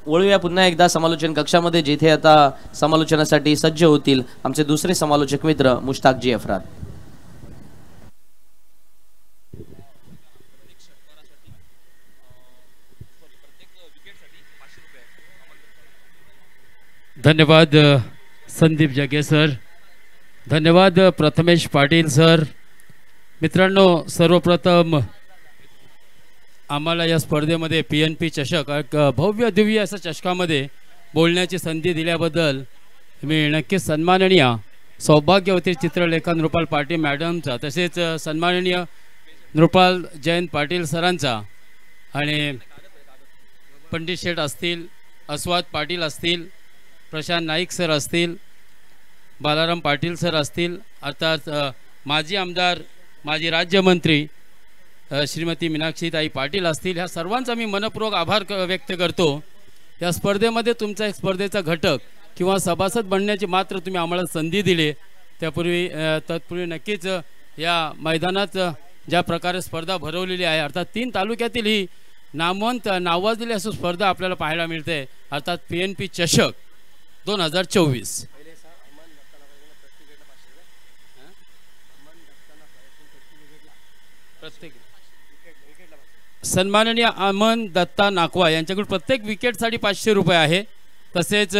वळूया पुन्हा एकदा समालोचन कक्षामध्ये, जिथे आता समालोचनासाठी सज्ज होतील आमचे दुसरे समालोचक मित्र मुश्ताकजी अफराद. धन्यवाद संदीप जगे सर, धन्यवाद प्रथमेश पाटील सर. मित्रांनो, सर्वप्रथम आम्हाला या स्पर्धेमध्ये PNP चषक भव्य दिव्य अशा चषकामध्ये बोलण्याची संधी दिल्याबद्दल मी नक्कीच सन्माननीय सौभाग्यवती चित्रलेखा नृपाल पाटील मॅडमचा, तसेच सन्माननीय नृपाल जयंत पाटील सरांचा आणि पंडित शेठ असतील, अस्वाद पाटील असतील, प्रशांत नाईक सर असतील, बालाराम पाटील सर असतील, अर्थात माजी आमदार, माजी राज्यमंत्री श्रीमती मीनाक्षीताई पाटील असतील, ह्या सर्वांचा मी मनपूर्वक आभार व्यक्त करतो. या स्पर्धेमध्ये तुमचा एक स्पर्धेचा घटक किंवा सभासद बनण्याची मात्र तुम्ही आम्हाला संधी दिली. तत्पूर्वी नक्कीच या मैदानात ज्या प्रकारे स्पर्धा भरवलेली आहे, अर्थात 3 तालुक्यातील ही नामवंत नावाजलेली अशी स्पर्धा आपल्याला पाहायला मिळते, अर्थात PNP चषक 2024. सन्माननीय अमन दत्ता नाकवा यांच्याकडून प्रत्येक विकेटसाठी 500 रुपये आहे. तसेच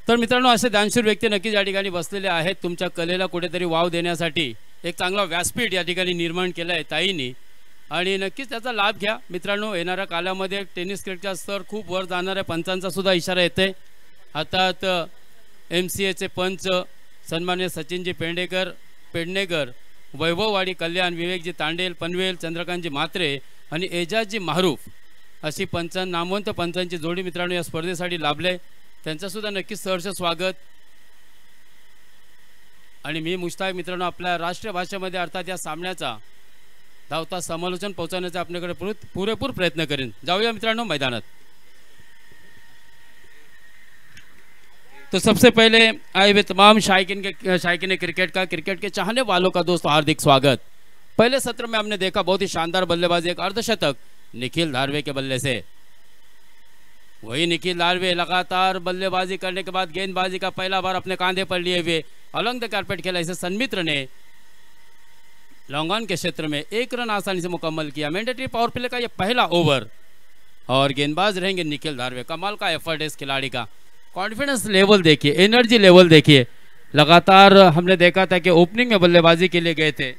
तर मित्रांनो, असे दानशूर व्यक्ती नक्कीच या ठिकाणी बसलेले आहेत. तुमच्या कलेला कुठेतरी वाव देण्यासाठी एक चांगला व्यासपीठ या ठिकाणी निर्माण केलं आहे ताईंनी, आणि नक्कीच त्याचा लाभ घ्या. मित्रांनो, येणाऱ्या कालामध्ये टेनिस क्रिकेटचा स्तर खूप वर जाणार आहे, पंचांचा सुद्धा इशारा येते. अर्थात MCAचे पंच सन्मान्य सचिनजी पेडणेकर, वैभववाडी कल्याण, विवेकजी तांडेल पनवेल, चंद्रकांतजी म्हात्रे आणि एजाजजी मारूफ अशी नामवंत पंचांची जोडी मित्रांनो या स्पर्धेसाठी लाभले. त्यांचंसुद्धा नक्कीच सहर्ष स्वागत. आणि मी मुश्ताक मित्रांनो आपल्या राष्ट्रीय भाषेमध्ये अर्थात या सामन्याचा धावता समालोचन पोहोचवण्याचा आपल्याकडे पुरेपूर प्रयत्न करेन. जाऊया मित्रांनो मैदानात. तो सबसे पहले आए हुए तमाम शायकीन क्रिकेट के चाहने वालों का दोस्तों हार्दिक स्वागत. पहले सत्र में हमने देखा बहुत ही शानदार बल्लेबाजी, एक अर्धशतक निखिल धारवे के बल्ले से। वही निखिल धारवे लगातार बल्लेबाजी करने के बाद गेंदबाजी का पहला बार अपने कांधे पर लिए हुए अलॉन्ग द कारपेट खेला। इसे सन्मित्र ने लॉन्ग ऑन के क्षेत्र में 1 रन आसानी से मुकम्मल किया। मैंडेटरी पावर प्ले का यह पहला ओवर और गेंदबाज रहेंगे निखिल धारवे। कमाल का एफर्ट है इस खिलाड़ी का। कॉन्फिडेंस लेवल देखिए, एनर्जी लेवल देखिए। लगातार हमने देखा था कि ओपनिंग में बल्लेबाजी के लिए गए थे,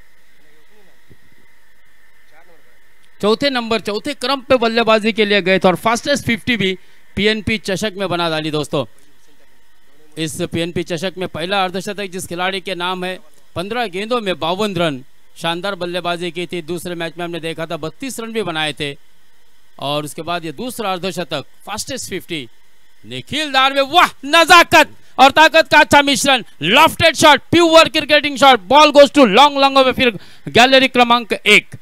चौथे क्रम पे बल्लेबाजी के लिए गए थे और फास्टेस्ट 50 भी पीएनपी चषक में बना डाली दोस्तों। इस पीएनपी चषक में पहला अर्धशतक जिस खिलाड़ी के नाम है, 15 गेंदों में 52 रन, शानदार बल्लेबाजी की थी। दूसरे मैच में हमने देखा था 32 रन भी बनाए थे और उसके बाद ये दूसरा अर्धशतक, फास्टेस्ट 50 निखिल धारवे। वाह, नजाकत और ताकत का अच्छा मिश्रण, lofted shot, pure cricketing shot, ball goes to long में फिर गैलरी क्रमांक 1।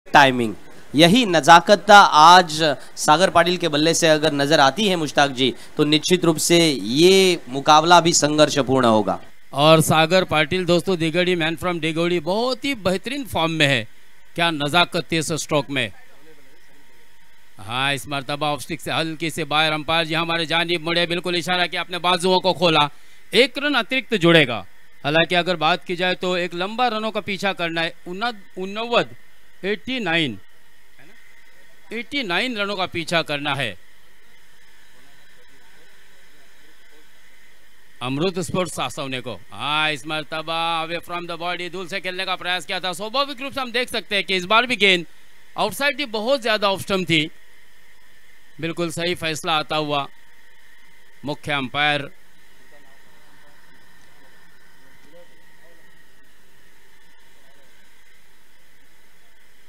टाइमिंग, यही नजाकत आज सागर पाटिल के बल्ले से अगर नजर आती है मुश्ताक जी, तो निश्चित रूप से ये मुकाबला भी संघर्षपूर्ण होगा। और सागर पाटिल दोस्तों दिगड़ी, मैन फ्रॉम दिगड़ी, बहुत ही बेहतरीन फॉर्म में है। क्या नजाकत थी इस स्ट्रोक में। हाँ, इस मरतबा ऑफ स्टिक से हल्की से बाहर, अंपायर जी हमारे जानिब मुड़े, बिल्कुल इशारा किया, अपने बाजुओं को खोला। 1 रन अतिरिक्त जुड़ेगा। हालांकि अगर बात की जाए तो एक लंबा रनों का पीछा करना है। 89 रनों का पीछा करना है। अमृत स्पोर्ट्स सासवने को। हाँ, इस मरतबा अवे फ्रॉम द बॉडी दूर से खेलने का प्रयास किया था। स्वाभाविक रूप से हम देख सकते हैं कि इस बार भी गेंद आउटसाइड की बहुत ज्यादा ऑफ स्टंप थी। बिल्कुल सही फैसला आता हुआ मुख्य अंपायर।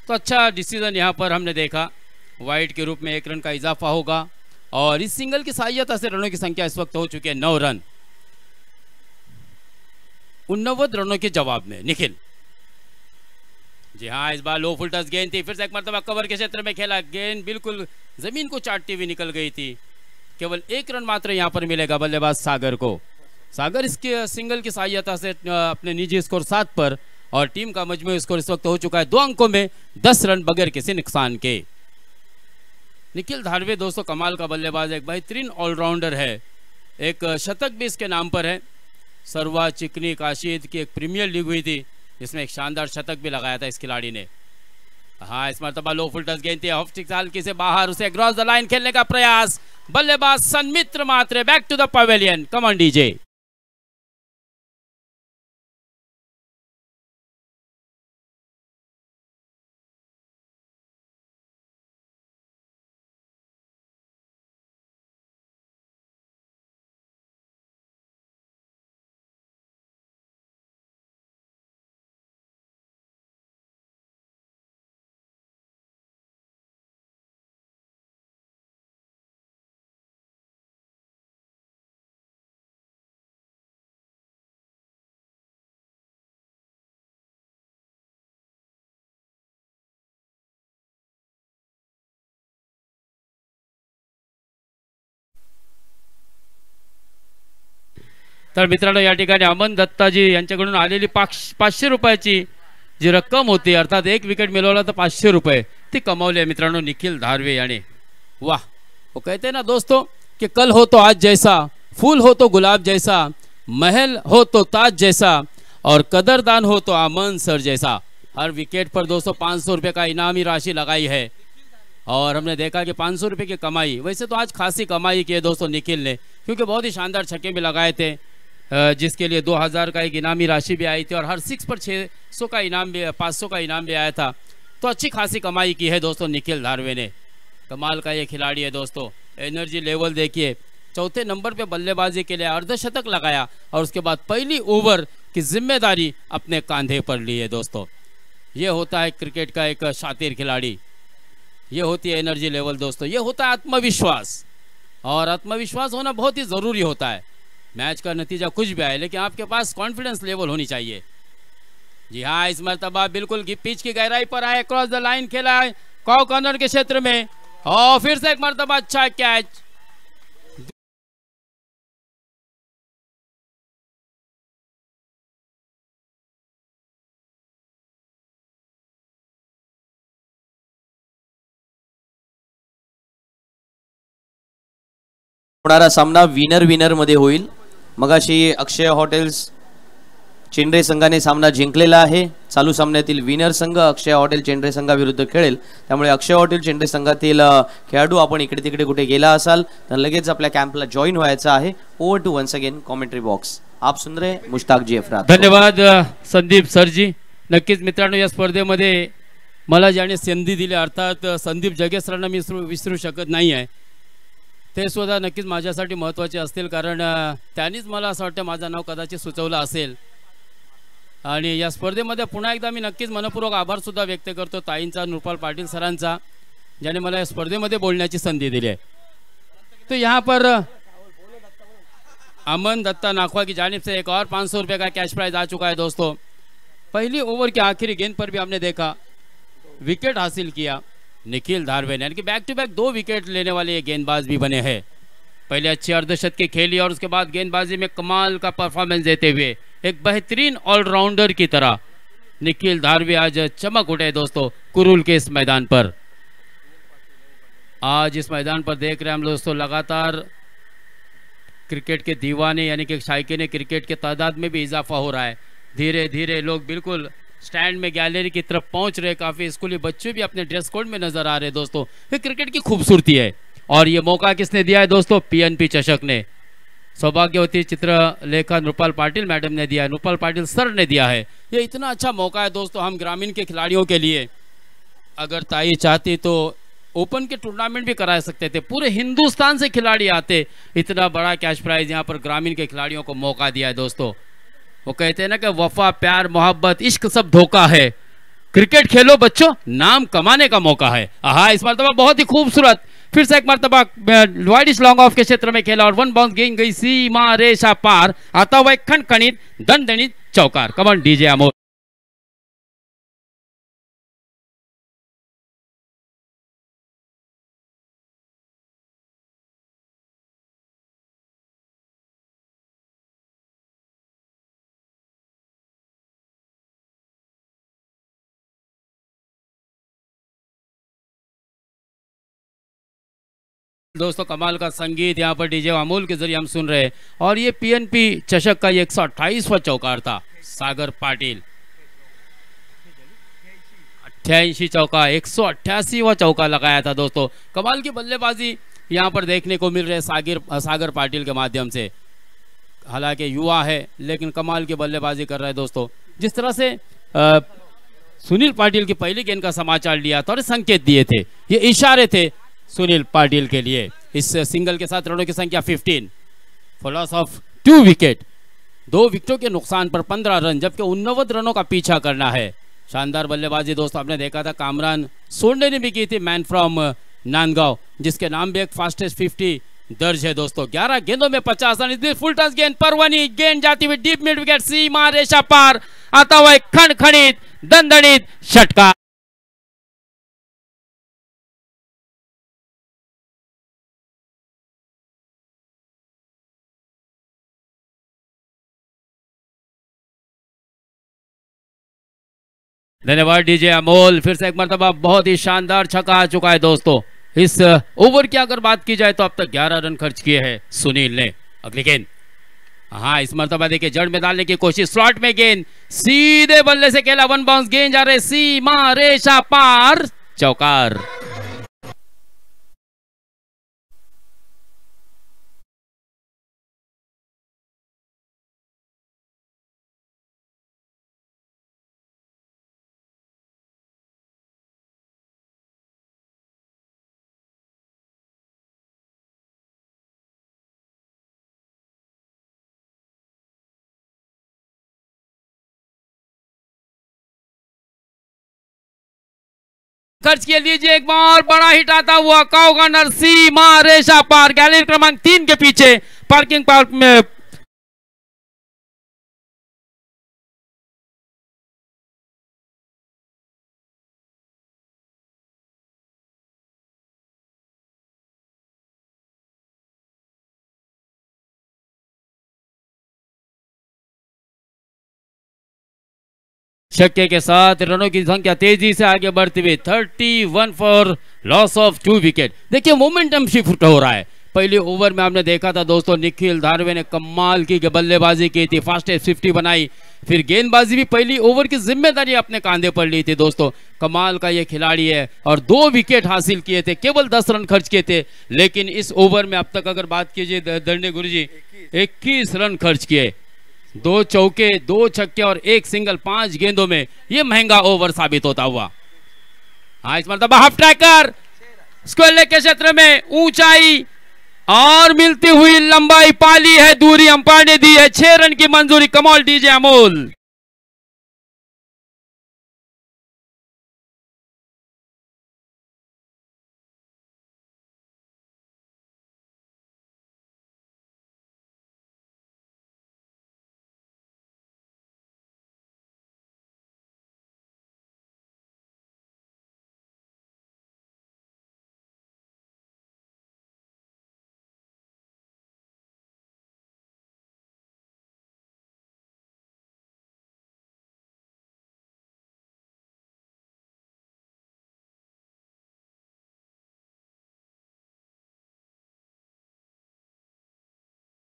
तो अच्छा डिसीजन यहां पर हमने देखा। वाइड के रूप में 1 रन का इजाफा होगा और इस सिंगल की सहायता से रनों की संख्या इस वक्त हो चुकी है 9 रन। 89 रनों के जवाब में निखिल। जी हाँ, इस बार लो फुल टच गेंद थी, फिर से एक मरतबा कवर के क्षेत्र में खेला। गेंद बिल्कुल जमीन को चाटती हुई निकल गई थी। केवल 1 रन मात्र यहां पर मिलेगा बल्लेबाज सागर को। सागर इसके सिंगल की सहायता से अपने निजी स्कोर 7 पर और टीम का मजमूई स्कोर इस वक्त हो चुका है 2 अंकों में 10 रन बगैर किसी नुकसान के। निखिल धारवे दोस्तों कमाल का बल्लेबाज, एक बेहतरीन ऑलराउंडर है। एक शतक भी इसके नाम पर है। सरवा चिकनी काशीद की एक प्रीमियर लीग हुई थी, जिसमें एक शानदार शतक भी लगाया था इस खिलाड़ी ने। हाँ, इस मरतबा लो फुल टच गेंद थी, ऑफ स्टिक हल्की से बाहर, उसे क्रॉस द लाइन खेलने का प्रयास। बल्लेबाज Sanmitra Matre, back to the pavilion. Come on DJ. तर मित्रांनो या ठिकाणी अमन दत्ताजी यांच्याकडून आलेली 500 रुपयाची जी रक्कम होती, अर्थात 1 विकेट मिळवला तर 500 रुपये ती कमावली मित्रांनो निखिल धारवे याने। वाह, वो कहते हैं ना दोस्तों कि कल हो तो आज जैसा, फूल हो तो गुलाब जैसा, महल हो तो ताज जैसा और कदरदान हो तो अमन सर जैसा। हर विकेट पर दोस्तों 500 रुपये का इनामी राशि लगाई है और हमने देखा कि 500 रुपये की कमाई, वैसे तो आज खासी कमाई की है दोस्तों निखिल ने, क्योंकि बहुत ही शानदार छक्के भी लगाए थे, जिसके लिए 2000 का एक इनामी राशि भी आई थी और हर 6 पर 600 का इनाम भी, 500 का इनाम भी आया था। तो अच्छी खासी कमाई की है दोस्तों निखिल धारवे ने। कमाल का ये खिलाड़ी है दोस्तों। एनर्जी लेवल देखिए, चौथे नंबर पे बल्लेबाजी के लिए अर्धशतक लगाया और उसके बाद पहली ओवर की जिम्मेदारी अपने कांधे पर ली है दोस्तों। ये होता है क्रिकेट का एक शातिर खिलाड़ी, ये होती है एनर्जी लेवल दोस्तों, ये होता है आत्मविश्वास। और आत्मविश्वास होना बहुत ही ज़रूरी होता है। मैच का नतीजा कुछ भी आए, लेकिन आपके पास कॉन्फिडेंस लेवल होनी चाहिए। जी हाँ, इस मरतबा बिल्कुल पिच की गहराई पर आए, क्रॉस द लाइन खेला है कॉ कॉर्नर के क्षेत्र में, और फिर से एक मरतबा अच्छा कैच। होणारा सामना विनर मध्ये होईल। मगाशी अक्षय हॉटेल्स चेंडरे संघाने सामना जिंकलेला आहे। चालू सामन्यातील विनर संघ अक्षय हॉटेल चेंडरे संघाविरुद्ध खेळेल, त्यामुळे अक्षय हॉटेल चेंडरे संघातील खेळाडू आपण इकडे तिकडे कुठे गेला असाल तर लगेच आपल्या कॅम्पला जॉईन व्हायचं आहे। Over to once again commentary box. आप सुन रहे मुश्ताक जी अफराद। धन्यवाद संदीप सरजी। नक्कीच मित्रांनो, या स्पर्धेमध्ये मला ज्याने संधी दिली, अर्थात संदीप जगेसरांना मी विसरू शकत नाही आहे। ते सुद्धा नक्कीच माझ्यासाठी महत्त्वाचे असतील, कारण त्यांनीच मला असं वाटतं माझं नाव कदाचित सुचवलं असेल। आणि या स्पर्धेमध्ये पुन्हा एकदा मी नक्कीच मनपूर्वक आभार सुद्धा व्यक्त करतो ताईंचा, नृपाल पाटील सरांचा, ज्याने मला या स्पर्धेमध्ये बोलण्याची संधी दिली है। तो यहाँ पर अमन दत्ता नाखवा की जानिब से एक और 500 रुपये का कैश प्राइज आ चुका है दोस्तों। पहली ओवर के आखिरी गेंद पर भी हमने देखा विकेट हासिल किया निखिल धारवे ने, यानी कि बैक टू बैक 2 विकेट लेने वाले ये गेंदबाज भी बने हैं। पहले अच्छी अर्धशतकी खेली और उसके बाद गेंदबाजी में कमाल का परफॉर्मेंस देते हुए एक बेहतरीन ऑलराउंडर की तरह निखिल धारवे आज चमक उठे दोस्तों कुरुल के इस मैदान पर। आज इस मैदान पर देख रहे हैं हम दोस्तों, लगातार क्रिकेट के दीवाने यानी कि शायकीन क्रिकेट के तादाद में भी इजाफा हो रहा है। धीरे धीरे लोग बिल्कुल स्टैंड में गैलरी की तरफ पहुंच रहे, काफ़ी स्कूली बच्चे भी अपने ड्रेस कोड में नजर आ रहे हैं दोस्तों। ये क्रिकेट की खूबसूरती है। और ये मौका किसने दिया है दोस्तों? पीएनपी चषक ने। सौभाग्यवती चित्रलेखा नृपाल पाटिल मैडम ने दिया है, नृपाल पाटिल सर ने दिया है। ये इतना अच्छा मौका है दोस्तों हम ग्रामीण के खिलाड़ियों के लिए। अगर ताई चाहती तो ओपन के टूर्नामेंट भी करा सकते थे, पूरे हिंदुस्तान से खिलाड़ी आते। इतना बड़ा कैश प्राइज यहाँ पर ग्रामीण के खिलाड़ियों को मौका दिया है दोस्तों। वो कहते हैं ना कि वफा प्यार मोहब्बत इश्क सब धोखा है, क्रिकेट खेलो बच्चों नाम कमाने का मौका है। हाँ, इस मरतबा बहुत ही खूबसूरत फिर से एक मरतबा वाइडिश लॉन्ग ऑफ के क्षेत्र में खेला और 1 बाउंस गेंद गई सीमा रेशा पार, आता हुआ एक खनखनित दणदणित चौकार। कमन डीजे अमोल। दोस्तों कमाल का संगीत यहाँ पर डीजे अमोल के जरिए हम सुन रहे हैं। और ये पीएनपी चषक का 128वां चौकार था सागर पाटिल। 88 चौका, 188वां चौका लगाया था दोस्तों। कमाल की बल्लेबाजी यहाँ पर देखने को मिल रही है सागर पाटिल के माध्यम से। हालांकि युवा है लेकिन कमाल की बल्लेबाजी कर रहा है दोस्तों। जिस तरह से सुनील पाटिल की पहली गेंद का समाचार लिया था और संकेत दिए थे, ये इशारे थे सुनील पाटिल के लिए। इस सिंगल के साथ रनों की संख्या 15 फॉर लॉस ऑफ 2 विकेट। 2 विकेटों के नुकसान पर 15 रन, जबकि 89 रनों का पीछा करना है। शानदार बल्लेबाजी दोस्तों आपने देखा था कामरान सोंडे ने भी की थी, मैन फ्रॉम नांदगांव, जिसके नाम भी एक फास्टेस्ट 50 दर्ज है दोस्तों। 11 गेंदों में 50 रन। फुल टच गेंद परवनी, गेंद जाती हुई डीप मिड विकेट सीमा रेशा पार, आता हुआ एक खनखनित दणदणित षटकार। धन्यवाद डीजे अमोल। फिर से एक मरतबा बहुत ही शानदार छक्का आ चुका है दोस्तों। इस ओवर की अगर बात की जाए तो अब तक 11 रन खर्च किए हैं सुनील ने। अगली गेंद, हाँ इस मरतबा देखिए जड़ में डालने की कोशिश, स्लॉट में गेंद सीधे बल्ले से खेला, 1 बाउंस गेंद जा रहे सीमा रेशा पार, चौकार। खर्च के लीजिए एक बार बड़ा हिट आता हुआ काउ गनर सीमा रेशा पार, गैलरी क्रमांक 3 के पीछे पार्किंग पार्क में छक्के के साथ रनों की संख्या तेजी से आगे बढ़ती हुई 31 फॉर लॉस ऑफ 2 विकेट। देखिए मोमेंटम शिफ्ट हो रहा है। पहले ओवर में आपने देखा था दोस्तों, निखिल धारवे ने कमाल की बल्लेबाजी की थी, फास्टेस्ट 50 बनाई, फिर गेंदबाजी भी पहली ओवर की जिम्मेदारी अपने कांधे पर ली थी दोस्तों। कमाल का ये खिलाड़ी है और 2 विकेट हासिल किए थे, केवल 10 रन खर्च किए थे, लेकिन इस ओवर में अब तक अगर बात कीजिए दंडे गुरुजी 21 रन खर्च किए, 2 चौके, 2 छक्के और 1 सिंगल 5 गेंदों में। ये महंगा ओवर साबित होता हुआ। हाँ, इस मरतबा हाफ ट्रैकर स्क्वायर लेग के क्षेत्र में ऊंचाई और मिलती हुई लंबाई पाली है, दूरी अंपायर ने दी है, 6 रन की मंजूरी। कमाल डीजे अमोल।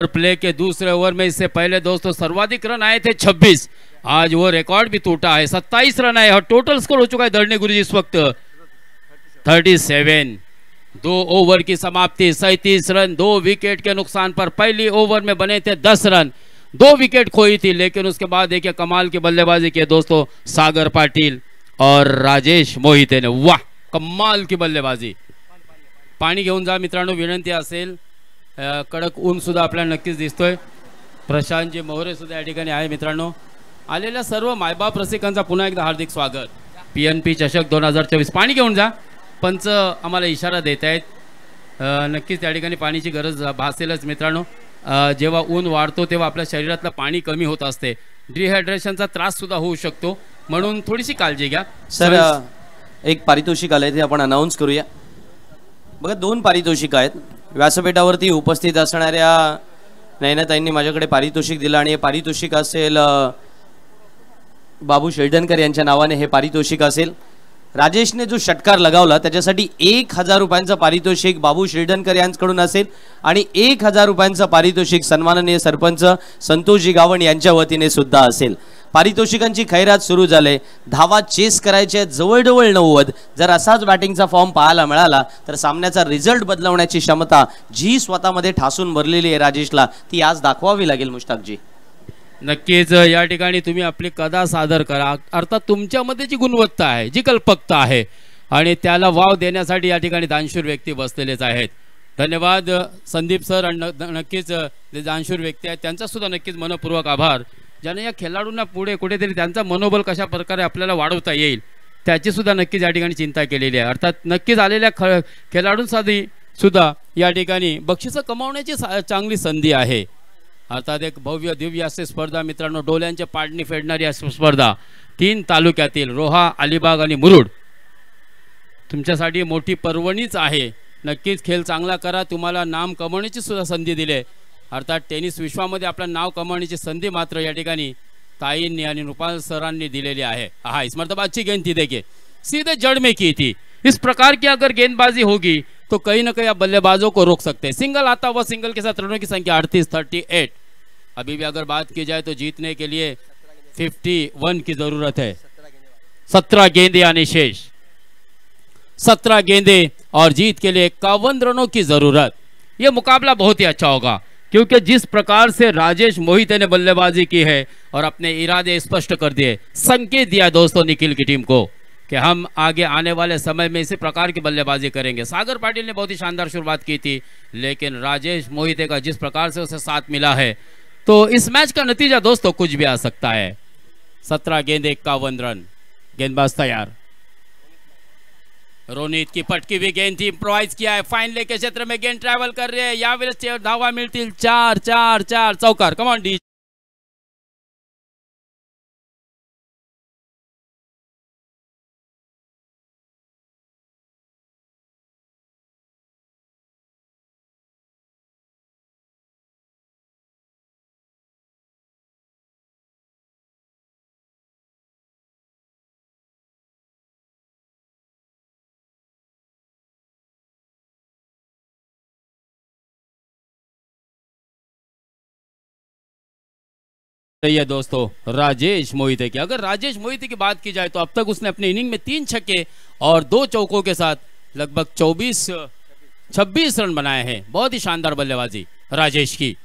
प्ले के दूसरे ओवर में इससे पहले दोस्तों सर्वाधिक रन आए थे 26। आज वो रिकॉर्ड भी टूटा है, 27 रन आए और टोटल स्कोर हो चुका है धरने गुरुजी इस वक्त 37। 2 ओवर की समाप्ति, 37 रन 2 विकेट के नुकसान पर। पहली ओवर में बने थे 10 रन, 2 विकेट खोई थी, लेकिन उसके बाद देखिए कमाल की बल्लेबाजी की दोस्तों सागर पाटील और राजेश मोहिते ने। वाह, कमाल की बल्लेबाजी। पाणी घेऊन जा मित्रांनो, विनंती असेल। कडक ऊन सुद्धा आपल्याला नक्कीच दिसतोय। प्रशांतजी मोहरे सुद्धा या ठिकाणी आहे मित्रांनो। आलेल्या सर्व मायबाप रसिकांचा पुन्हा एकदा हार्दिक स्वागत। PNP चषक 2024 पाणी घेऊन जा, पंच आम्हाला इशारा देत आहेत। नक्कीच त्या ठिकाणी पाण्याची गरज भासेलच मित्रांनो। जेव्हा ऊन वाढतो तेव्हा आपल्या शरीरातलं पाणी कमी होत असते, डिहायड्रेशनचा त्रास सुद्धा होऊ शकतो, म्हणून थोडीशी काळजी घ्या। सर एक पारितोषिक आलंय ते आपण अनाउन्स करूया। बघा 2 पारितोषिक आहेत। व्यासपीठावरती उपस्थित असणाऱ्या नयनाताईंनी माझ्याकडे पारितोषिक दिलं आणि हे पारितोषिक असेल बाबू शेळडणकर यांच्या नावाने हे पारितोषिक असेल। राजेशने जो षटकार लगावला त्याच्यासाठी 1000 रुपयांचं पारितोषिक बाबू शेळडणकर यांच्याकडून असेल आणि 1000 रुपयांचं पारितोषिक सन्माननीय सरपंच संतोषजी गावण यांच्या वतीने सुद्धा असेल। पारितोषिकांची खैरात सुरू झाले। धावा चेस करायचे जवळजवळ 90। जर असाच बॅटिंगचा फॉर्म पाहायला मिळाला तर सामन्याचा रिझल्ट बदलवण्याची क्षमता जी स्वतःमध्ये ठासून भरलेली आहे राजेशला, ती आज दाखवावी लागेल मुश्ताकजी। नक्कीच या ठिकाणी तुम्ही आपली कदा सादर करा, अर्थात तुमच्यामध्ये जी गुणवत्ता आहे, जी कल्पकता आहे आणि त्याला वाव देण्यासाठी या ठिकाणी दानशूर व्यक्ती बसलेलेच आहेत। धन्यवाद संदीप सर आणि नक्कीच जे दानशूर व्यक्ती आहेत त्यांचा सुद्धा नक्कीच मनपूर्वक आभार, ज्याने या खेळाडूंना पुढे कुठेतरी त्यांचा मनोबल कशा प्रकारे आपल्याला वाढवता येईल त्याची सुद्धा नक्कीच या ठिकाणी चिंता केलेली आहे। अर्थात नक्कीच आलेल्या खेळाडूंसाठी सुद्धा या ठिकाणी बक्षिसं कमावण्याची चांगली संधी आहे। अर्थात एक भव्य दिव्य असे स्पर्धा मित्रांनो, डोल्यांच्या पाडणी फेडणारी अशी स्पर्धा 3 तालुक्यातील रोहा, अलिबाग आणि मुरुड तुमच्यासाठी मोठी पर्वणीच आहे। नक्कीच खेळ चांगला करा, तुम्हाला नाम कमवण्याची सुद्धा संधी दिली। अर्थात टेनिस विश्वामध्ये आपलं नाव कमावण्याची संधी मात्र या ठिकाणी ताईंनी आणि रुपाल सरांनी दिलेली है। हाँ, इस मरतबा अच्छी गेंद थी, देखिए सीधे जड़ में की थी। इस प्रकार की अगर गेंदबाजी होगी तो कहीं ना कहीं आप बल्लेबाजों को रोक सकते हैं। सिंगल आता हुआ, सिंगल के साथ रनों की संख्या 38। अभी भी अगर बात की जाए तो जीतने के लिए 51 की जरूरत है। 17 गेंदे आने शेष, 17 गेंदे और जीत के लिए 51 रनों की जरूरत। यह मुकाबला बहुत ही अच्छा होगा क्योंकि जिस प्रकार से राजेश मोहिते ने बल्लेबाजी की है और अपने इरादे स्पष्ट कर दिए, संकेत दिया दोस्तों निखिल की टीम को कि हम आगे आने वाले समय में इसी प्रकार की बल्लेबाजी करेंगे। सागर पाटिल ने बहुत ही शानदार शुरुआत की थी, लेकिन राजेश मोहिते का जिस प्रकार से उसे साथ मिला है तो इस मैच का नतीजा दोस्तों कुछ भी आ सकता है। 17 गेंदे 51 रन, गेंदबाज तैयार। रोनित की पटकी हुई गेंद थी, इम्प्रोवाइज किया है, फाइन लेग के क्षेत्र में गेंद ट्रैवल कर रही है, यावेळेस धावा मिळतील 4 चौकार। Come on D. ये दोस्तों राजेश मोहिते की। अगर राजेश मोहिते की बात की जाए तो अब तक उसने अपने इनिंग में 3 छक्के और 2 चौकों के साथ लगभग 26 रन बनाए हैं। बहुत ही शानदार बल्लेबाजी राजेश की।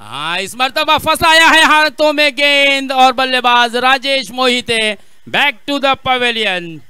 हाँ, इस मर्तबा फंसाया है हाथों में गेंद और बल्लेबाज Rajesh Mohite back to the pavilion.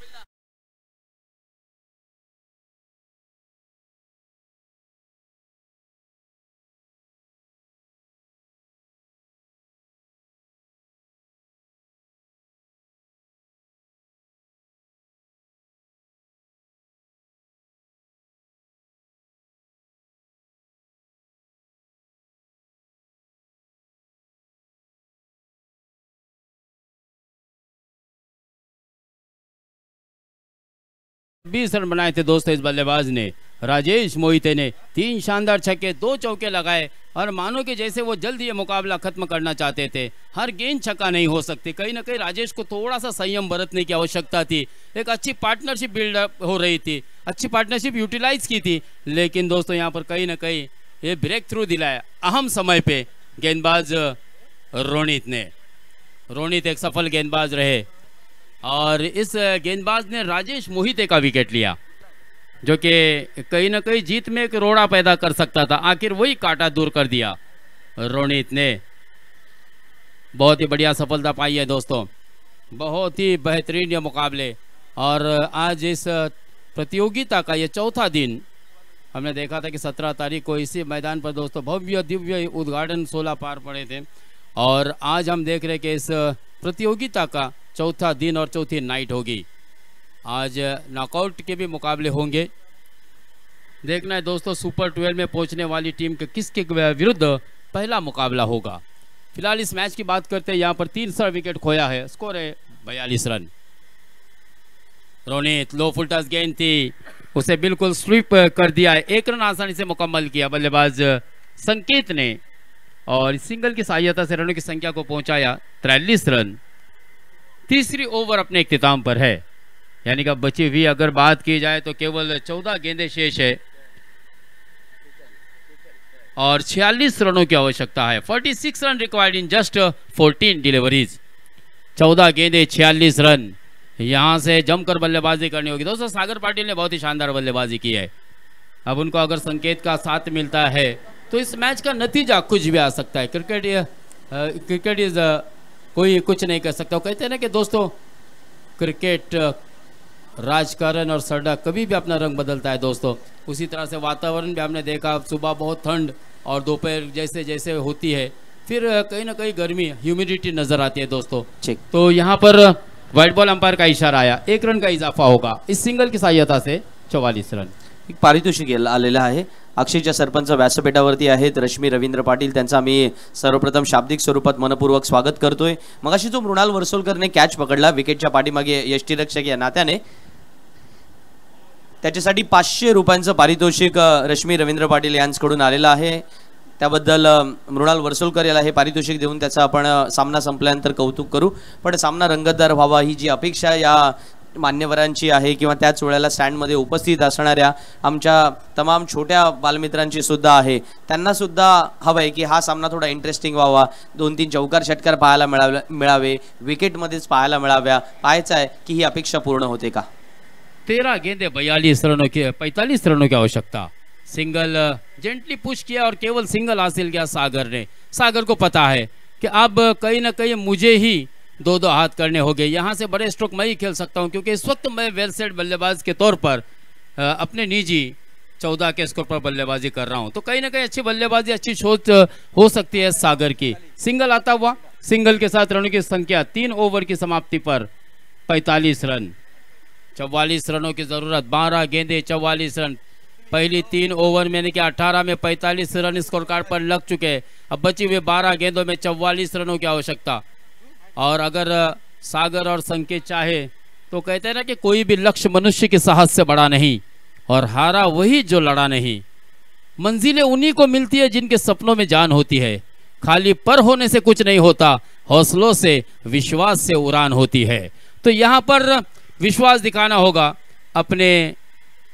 बीस रन बनाए थे दोस्तों इस बल्लेबाज ने। राजेश मोहिते ने 3 शानदार छक्के 2 चौके लगाए और मानो कि जैसे वो जल्द ये मुकाबला खत्म करना चाहते थे। हर गेंद छक्का नहीं हो सकती, कहीं ना कहीं राजेश को थोड़ा सा संयम बरतने की आवश्यकता थी। एक अच्छी पार्टनरशिप बिल्डअप हो रही थी, अच्छी पार्टनरशिप यूटिलाइज की थी, लेकिन दोस्तों यहाँ पर कहीं ना कहीं ये ब्रेक थ्रू दिलाया अहम समय पे गेंदबाज रोनित ने। रोनित एक सफल गेंदबाज रहे और इस गेंदबाज ने राजेश मोहिते का विकेट लिया, जो कि कहीं ना कहीं जीत में एक रोड़ा पैदा कर सकता था। आखिर वही काटा दूर कर दिया रोनित ने। बहुत ही बढ़िया सफलता पाई है दोस्तों, बहुत ही बेहतरीन ये मुकाबले। और आज इस प्रतियोगिता का ये चौथा दिन, हमने देखा था कि 17 तारीख को इसी मैदान पर दोस्तों भव्य दिव्य उद्घाटन 16 पार पड़े थे और आज हम देख रहे हैं कि इस प्रतियोगिता का चौथा दिन और चौथी नाइट होगी। आज नॉकआउट के भी मुकाबले होंगे। देखना है दोस्तों सुपर 12 में पहुंचने वाली टीम के किसके विरुद्ध पहला मुकाबला होगा। फिलहाल इस मैच की बात करते हैं, यहाँ पर 3 विकेट खोया है, स्कोर है 42 रन। रोनित लो फुल टॉस गेंद थी, उसे बिल्कुल स्वीप कर दिया है। 1 रन आसानी से मुकम्मल किया बल्लेबाज संकेत ने और सिंगल की सहायता से रनों की संख्या को पहुंचाया 43 रन। तीसरी ओवर अपने इख्तिताम पर है, यानी कि बची हुई अगर बात की जाए तो केवल 14 गेंदें शेष है और 46 रनों की आवश्यकता है। 46 run required in just 14 deliveries. 14 गेंदें 46 रन, यहां से जमकर बल्लेबाजी करनी होगी। दोस्तों सागर पाटिल ने बहुत ही शानदार बल्लेबाजी की है। अब उनको अगर संकेत का साथ मिलता है तो इस मैच का नतीजा कुछ भी आ सकता है। क्रिकेट इज कोई कुछ नहीं कर सकता। कहते हैं ना कि दोस्तों क्रिकेट राजकारण और सड़क कभी भी अपना रंग बदलता है दोस्तों। उसी तरह से वातावरण भी हमने देखा, सुबह बहुत ठंड और दोपहर जैसे जैसे होती है फिर कहीं ना कहीं गर्मी, ह्यूमिडिटी नजर आती है दोस्तों। तो यहाँ पर व्हाइट बॉल अंपायर का इशारा आया, 1 रन का इजाफा होगा इस सिंगल की सहायता से 44 रन। एक पारितोषिक आलेलं आहे। अक्षयच्या सरपंच व्यासपीठावरती आहेत रश्मी रवींद्र पाटील, त्यांचा आम्ही सर्वप्रथम शाब्दिक स्वरूपात मनपूर्वक स्वागत करतोय। मगाशी जो मृणाल वर्सोलकरने कॅच पकडला विकेटच्या पाठीमागे यष्टीरक्षक या नात्याने, त्याच्यासाठी 500 रुपयांचं पारितोषिक रश्मी रवींद्र पाटील यांच्याकडून आलेलं आहे। त्याबद्दल मृणाल वर्सोलकर याला हे पारितोषिक देऊन त्याचा आपण सामना संपल्यानंतर कौतुक करू। पण सामना रंगतदार व्हावा ही जी अपेक्षा या मान्यवरांची आहे किंवा त्याच वेळेला स्टँडमध्ये उपस्थित असणाऱ्या आमच्या तमाम छोट्या बालमित्रांची सुद्धा आहे। त्यांना सुद्धा हवंय की हा सामना थोडा इंटरेस्टिंग व्हावा, 2-3 चौकार षटकार पाहायला मिळावे, विकेटमध्येच पाहायला मिळाव्या। पाहायचं आहे की ही अपेक्षा पूर्ण होते का। 13 गेंदे 45 रनों की आवश्यकता। सिंगल जेंटली पुश किया और केवल सिंगल हासिल किया सागर ने। सागर को पता है कि अब कहीं ना कहीं मुझे ही 2-2 हाथ करने होंगे, यहाँ से बड़े स्ट्रोक मैं ही खेल सकता हूँ क्योंकि इस वक्त मैं वेल सेट बल्लेबाज के तौर पर अपने निजी 14 के स्कोर पर बल्लेबाजी कर रहा हूँ। तो कहीं ना कहीं अच्छी बल्लेबाजी, अच्छी सोच हो सकती है सागर की। सिंगल आता हुआ, सिंगल के साथ रनों की संख्या 3 ओवर की समाप्ति पर 45 रन। 44 रनों की जरूरत, 12 गेंदे 44 रन। पहली 3 ओवर में यानी कि 18 में 45 रन स्कोर कार्ड पर लग चुके। अब बची हुई 12 गेंदों में 44 रनों की आवश्यकता। और अगर सागर और संकेत चाहे तो कहते हैं ना कि कोई भी लक्ष्य मनुष्य के साहस से बड़ा नहीं और हारा वही जो लड़ा नहीं। मंजिलें उन्हीं को मिलती है जिनके सपनों में जान होती है। खाली पर होने से कुछ नहीं होता, हौसलों से विश्वास से उड़ान होती है। तो यहाँ पर विश्वास दिखाना होगा, अपने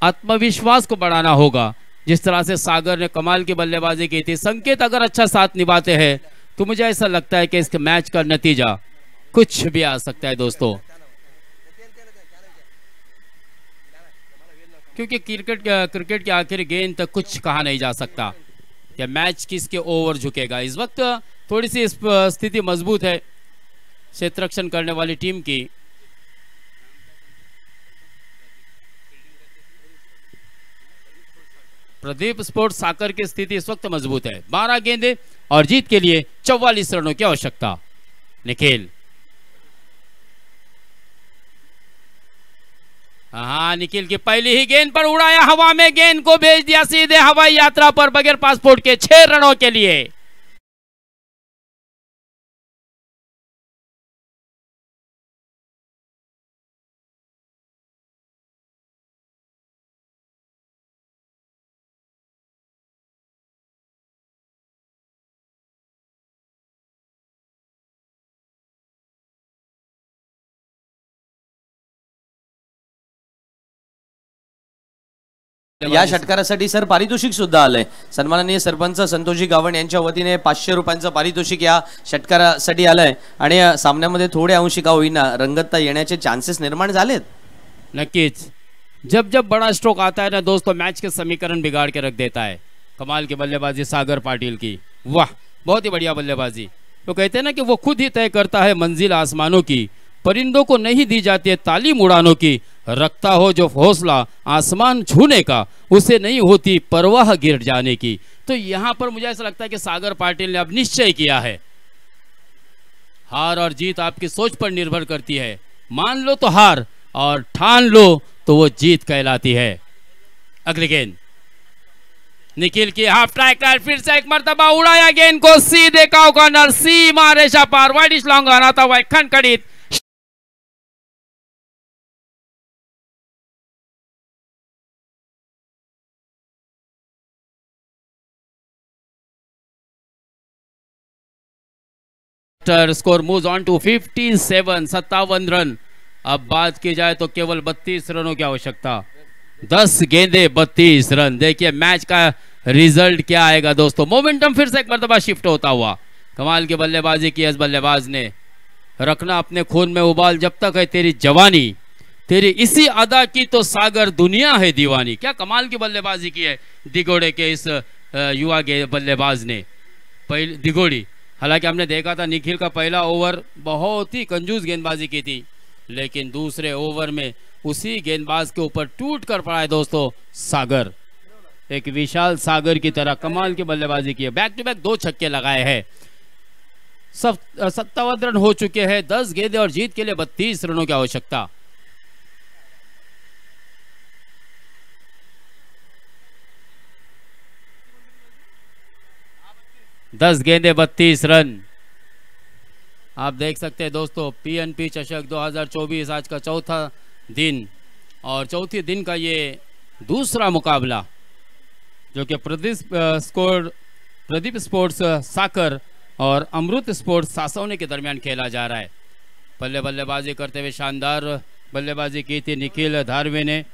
आत्मविश्वास को बढ़ाना होगा। जिस तरह से सागर ने कमाल की बल्लेबाजी की थी, संकेत अगर अच्छा साथ निभाते हैं तो मुझे ऐसा लगता है कि इस मैच का नतीजा कुछ भी आ सकता है दोस्तों, क्योंकि क्रिकेट के आखिरी गेंद तक कुछ कहा नहीं जा सकता कि मैच किसके ओवर झुकेगा। इस वक्त थोड़ी सी स्थिति मजबूत है क्षेत्र रक्षण करने वाली टीम की। प्रदीप स्पोर्ट्स साकर की स्थिति इस वक्त मजबूत है। 12 गेंदें और जीत के लिए 44 रनों की आवश्यकता। निखिल, हाँ, निखिल की पहली ही गेंद पर उड़ाया, हवा में गेंद को भेज दिया सीधे हवाई यात्रा पर बगैर पासपोर्ट के 6 रनों के लिए। या षटकारासाठी सर पारितोषिक सुद्धा आलंय। सन्माननीय सरपंच संतोषजी गावण यांच्या वतीने 500 रुपयांचं पारितोषिक या षटकारासाठी आलंय आणि सामन्यामध्ये थोडे अंशी का होईना रंगतता येण्याचे चान्सेस निर्माण झालेत। नक्कीच, जब जब बड़ा स्ट्रोक आता है ना दोस्तों, मैच के समीकरण बिगाड़ के रख देता है। कमाल की बल्लेबाजी सागर पाटिल की, वाह, बहुत ही बढ़िया बल्लेबाजी। तो कहते हैं ना कि वो खुद ही तय करता है मंजिल आसमानों की, परिंदों को नहीं दी जाती है तालीम उड़ानों की, रखता हो जो हौसला आसमान छूने का, उसे नहीं होती परवाह गिर जाने की। तो यहां पर मुझे ऐसा लगता है कि सागर पाटिल ने अब निश्चय किया है। हार और जीत आपकी सोच पर निर्भर करती है। मान लो तो हार और ठान लो तो वो जीत कहलाती है। अगली गेंद निखिल की हाफ ट्रैकर, फिर से एक मर्तबा उड़ाया गेंद को सीधे काउ कॉर्नर, सीमा रेशा पार, वाइड इस लॉन्ग ऑन आता हुआ खनखड़ित score moves on to 57 run. अब बात की जाए तो केवल 32 रनों की आवश्यकता। 10 गेंदे 32 रन। देखिए मैच का रिजल्ट क्या आएगा दोस्तों। मोमेंटम फिर से एक मर्तबा शिफ्ट होता हुआ। कमाल की बल्लेबाजी की इस बल्लेबाज ने। रखना अपने खून में उबाल, जब तक है तेरी जवानी, तेरी इसी अदा की तो सागर दुनिया है दीवानी। क्या कमाल की बल्लेबाजी की है दिगोड़े के इस युवा बल्लेबाज ने। पहले दिगोड़ी, हालांकि हमने देखा था निखिल का पहला ओवर बहुत ही कंजूस गेंदबाजी की थी, लेकिन दूसरे ओवर में उसी गेंदबाज के ऊपर टूट कर पड़ा है दोस्तों सागर। एक विशाल सागर की तरह कमाल की बल्लेबाजी की है। बैक टू बैक 2 छक्के लगाए हैं। 57 रन हो चुके हैं। 10 गेंदे और जीत के लिए 32 रनों की आवश्यकता। दस गेंदे 32 रन। आप देख सकते हैं दोस्तों पीएनपी चषक 2024 आज का चौथा दिन और चौथे दिन का ये दूसरा मुकाबला जो कि प्रदीप स्पोर्ट्स साकर और अमृत स्पोर्ट्स सासौने के दरमियान खेला जा रहा है। पहले बल्लेबाजी करते हुए शानदार बल्लेबाजी की थी निखिल धारवे ने।